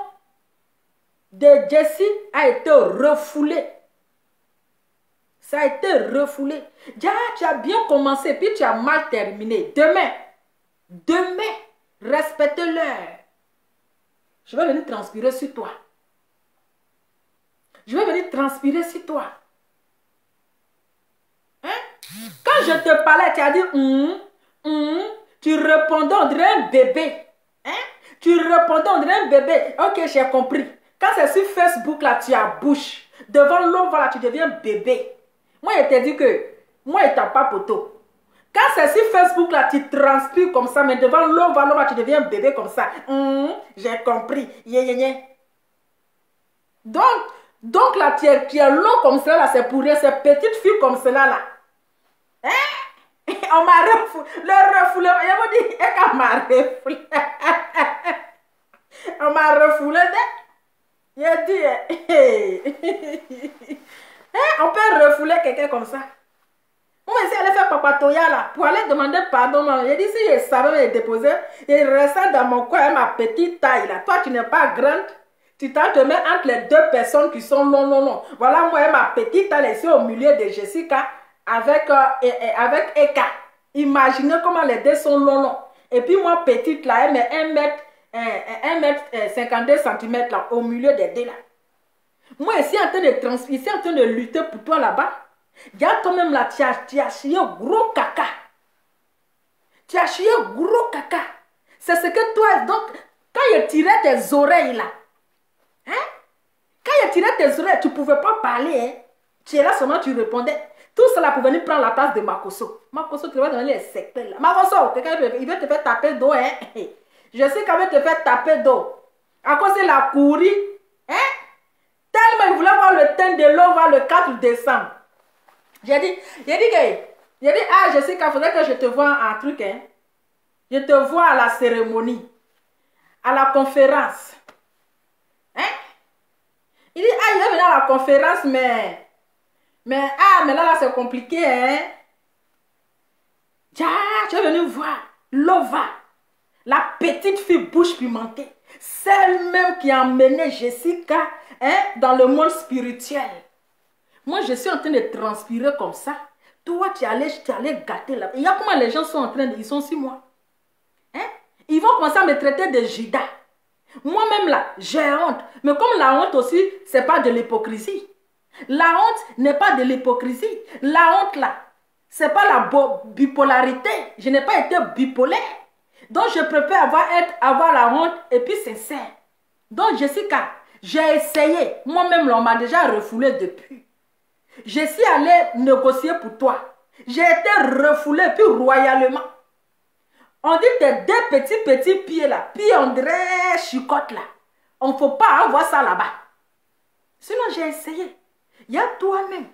de Jessie a été refoulé. Ça a été refoulé. Tu as bien commencé, puis tu as mal terminé. Demain, respecte l'heure. Je vais venir transpirer sur toi. Je vais venir transpirer sur toi. Hein? Quand je te parlais, tu as dit tu répondais, on dirait un bébé. Hein? Tu répondais, on dirait un bébé. Ok, j'ai compris. Quand c'est sur Facebook, là, tu as bouche. Devant l'homme, là, tu deviens bébé. Moi, je t'ai dit que moi, je t'ai pas poteau. Quand c'est sur Facebook, là, tu transpires comme ça, mais devant l'homme, tu deviens bébé comme ça. J'ai compris. Donc là, tu es long comme cela, là, c'est pour rien. Ces petites filles comme cela, là. Hein? On m'a refoulé. Le refoulé. Je vous dis, on m'a refoulé. On m'a refoulé. Je dis, on peut refouler quelqu'un comme ça. Moi, si elle fait papatoya là, pour aller demander pardon, je dis, si je savais me déposer, il restait dans mon coin ma petite taille là. Toi, tu n'es pas grande. Tu te mets entre les deux personnes qui sont non. Voilà, moi, ma petite taille ici au milieu de Jessica avec Eka. Imaginez comment les deux sont non. Et puis moi, petite là, elle met 1 mètre 52 cm là, au milieu des deux là. Moi, ici en train de lutter pour toi là-bas. Regarde toi-même là, tu as chié gros caca. Tu as chié gros caca. C'est ce que toi, donc, quand il tirait tes oreilles là, hein? Quand il tirait tes oreilles, tu ne pouvais pas parler, hein? Tu es là seulement, tu répondais. Tout cela pour venir prendre la place de Makoso. Makoso, tu vas donner les secteurs là. Makoso, quelqu'un il veut te faire taper d'eau, hein? Je sais qu'il veut te faire taper d'eau. À cause de la courir, hein? Tellement il voulait voir le teint de l'eau, voir le 4 décembre. J'ai dit, ah, je sais qu'il faudrait que je te voie un truc, hein. Je te vois à la cérémonie, à la conférence. Hein? Il dit, ah, il est venu à la conférence, mais là, c'est compliqué, hein. Tu es venu voir Lova, la petite fille bouche pimentée, celle même qui a emmené Jessica, hein, dans le monde spirituel. Moi, je suis en train de transpirer comme ça. Toi, tu allais gâter là. Il y a comment les gens sont en train de... Ils sont 6 mois. Hein? Ils vont commencer à me traiter de Judas. Moi-même là, j'ai honte. Mais comme la honte aussi, c'est pas de l'hypocrisie. La honte n'est pas de l'hypocrisie. La honte là, c'est pas la bipolarité. Je n'ai pas été bipolaire. Donc, je préfère avoir la honte et puis sincère. Donc, Jessica, j'ai essayé. Moi-même, on m'a déjà refoulé depuis. Je suis allée négocier pour toi. J'ai été refoulée, puis royalement. On dit tes deux petits pieds là, puis on dirait chicotte là. On ne faut pas avoir ça là-bas. Sinon, j'ai essayé. Il y a toi-même.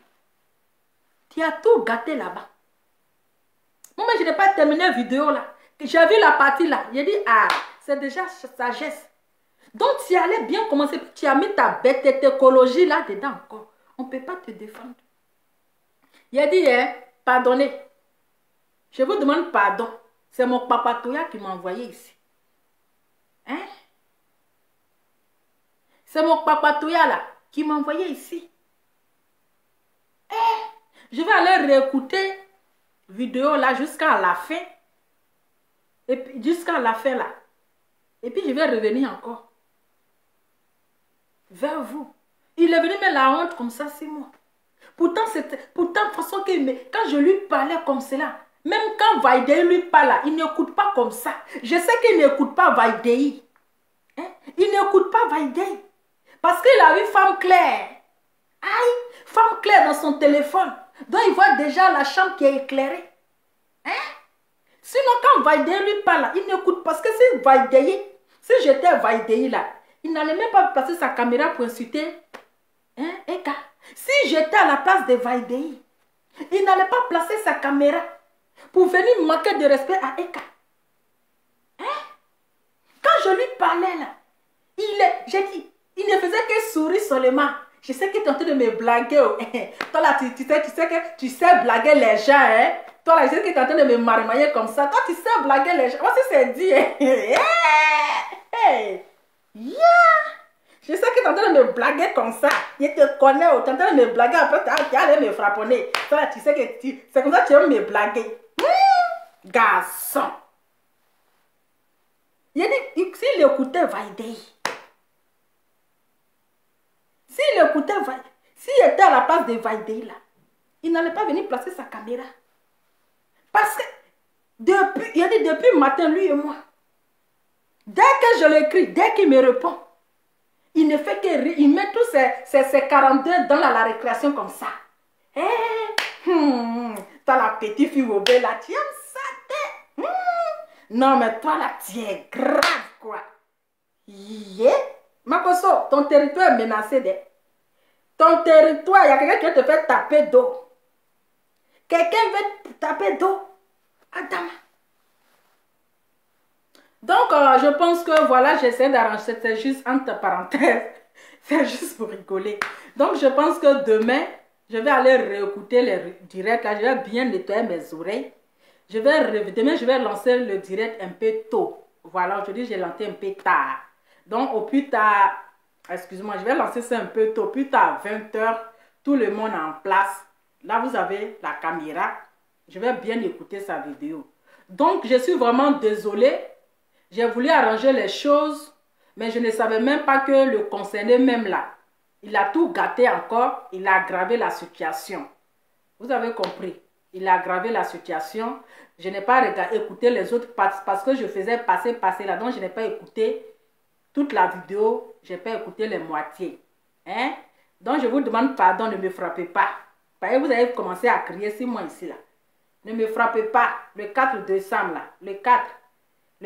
Tu as tout gâté là-bas. Moi, je n'ai pas terminé la vidéo là. J'ai vu la partie là. J'ai dit, ah, c'est déjà sagesse. Donc, tu allais bien commencer. Tu as mis ta bête écologie là-dedans encore. On ne peut pas te défendre. Il a dit, hein, pardonnez. Je vous demande pardon. C'est mon papa Toya qui m'a envoyé ici. Hein? C'est mon papa Toya là qui m'a envoyé ici. Je vais aller réécouter vidéo là jusqu'à la fin. Et puis jusqu'à la fin là. Et puis je vais revenir encore. Vers vous. Il est venu mettre la honte comme ça, c'est moi. Pourtant, de façon que quand je lui parlais comme cela, même quand Vaidei lui parle, il n'écoute pas comme ça. Je sais qu'il n'écoute pas Vaidei. Hein? Il n'écoute pas Vaidei. Parce qu'il a vu femme claire. Aïe, femme claire dans son téléphone. Donc il voit déjà la chambre qui est éclairée. Hein? Sinon, quand Vaidei lui parle, il n'écoute pas. Parce que si j'étais Vaidei là, il n'allait même pas placer sa caméra pour insulter, hein, Eka. Si j'étais à la place de Vaidei, il n'allait pas placer sa caméra pour venir manquer de respect à Eka. Hein? Quand je lui parlais là, j'ai dit, il ne faisait que sourire seulement. Je sais qu'il est en train de me blaguer. Toi là, tu sais blaguer les gens. Hein? Toi là, je sais qu'il est en train de me marmailler comme ça. Toi, tu sais blaguer les gens. Moi, c'est dit. Yeah. Je sais que tu es en train de me blaguer comme ça. Je te connais, tu es en train de me blaguer. Après, tu allais me frapponner. Toi, tu sais que c'est comme ça que tu aimes me blaguer. Garçon. Il dit, s'il écoutait Vaidei, s'il était à la place de Vaidei là, il n'allait pas venir placer sa caméra. Parce que, il a dit, depuis le matin, lui et moi, dès que je l'écris, dès qu'il me répond, il ne fait que rire. Il met tous ses 42 dans la récréation comme ça. T'as la petite fille au bel là, tu aimes ça, Non, mais toi là, tu es grave, quoi. Yeah. Makoso, ton territoire est menacé. Ton territoire, il y a quelqu'un qui va te faire taper d'eau. Quelqu'un veut taper d'eau. Adam. Donc, je pense que voilà, j'essaie d'arranger. C'était juste entre parenthèses. C'est juste pour rigoler. Donc, je pense que demain, je vais aller réécouter les directs. Là, je vais bien nettoyer mes oreilles. Demain, je vais lancer le direct un peu tôt. Voilà, aujourd'hui, j'ai lancé un peu tard. Donc, au plus tard, excusez-moi, je vais lancer ça un peu tôt. Plus tard, 20 h, tout le monde en place. Là, vous avez la caméra. Je vais bien écouter sa vidéo. Donc, je suis vraiment désolée. J'ai voulu arranger les choses, mais je ne savais même pas que le concerné même là, il a tout gâté encore, il a aggravé la situation. Vous avez compris? Il a aggravé la situation. Je n'ai pas écouté les autres parce que je faisais passer là. Donc, je n'ai pas écouté toute la vidéo. Je n'ai pas écouté les moitiés. Hein? Donc, je vous demande pardon, ne me frappez pas. Parce que vous avez commencé à crier sur moi ici là. Ne me frappez pas. Le 4 décembre là. Le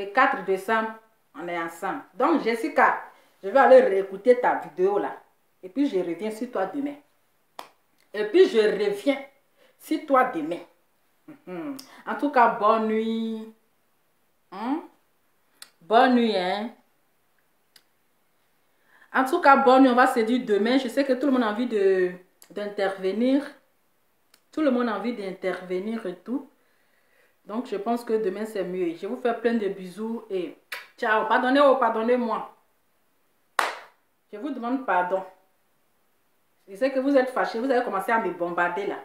4 décembre, on est ensemble. Donc, Jessica, je vais aller réécouter ta vidéo là. Et puis, je reviens sur toi demain. Et puis, je reviens sur toi demain. En tout cas, bonne nuit. Bonne nuit, hein. En tout cas, bonne nuit. On va se dire demain. Je sais que tout le monde a envie d'intervenir. Tout le monde a envie d'intervenir et tout. Donc, je pense que demain, c'est mieux. Je vous fais plein de bisous et ciao. Pardonnez-moi. Je vous demande pardon. Je sais que vous êtes fâchés. Vous avez commencé à me bombarder là.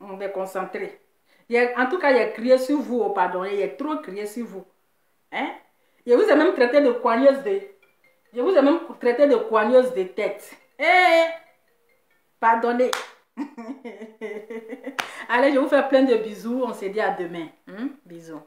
On est concentré. En tout cas, il a crié sur vous. Oh, pardon. Il a trop crié sur vous. Hein? Je vous ai même traité de coigneuse de... Je vous ai même traité de coigneuse de tête. Pardonnez. Allez, je vous fais plein de bisous. On se dit à demain. Bisous.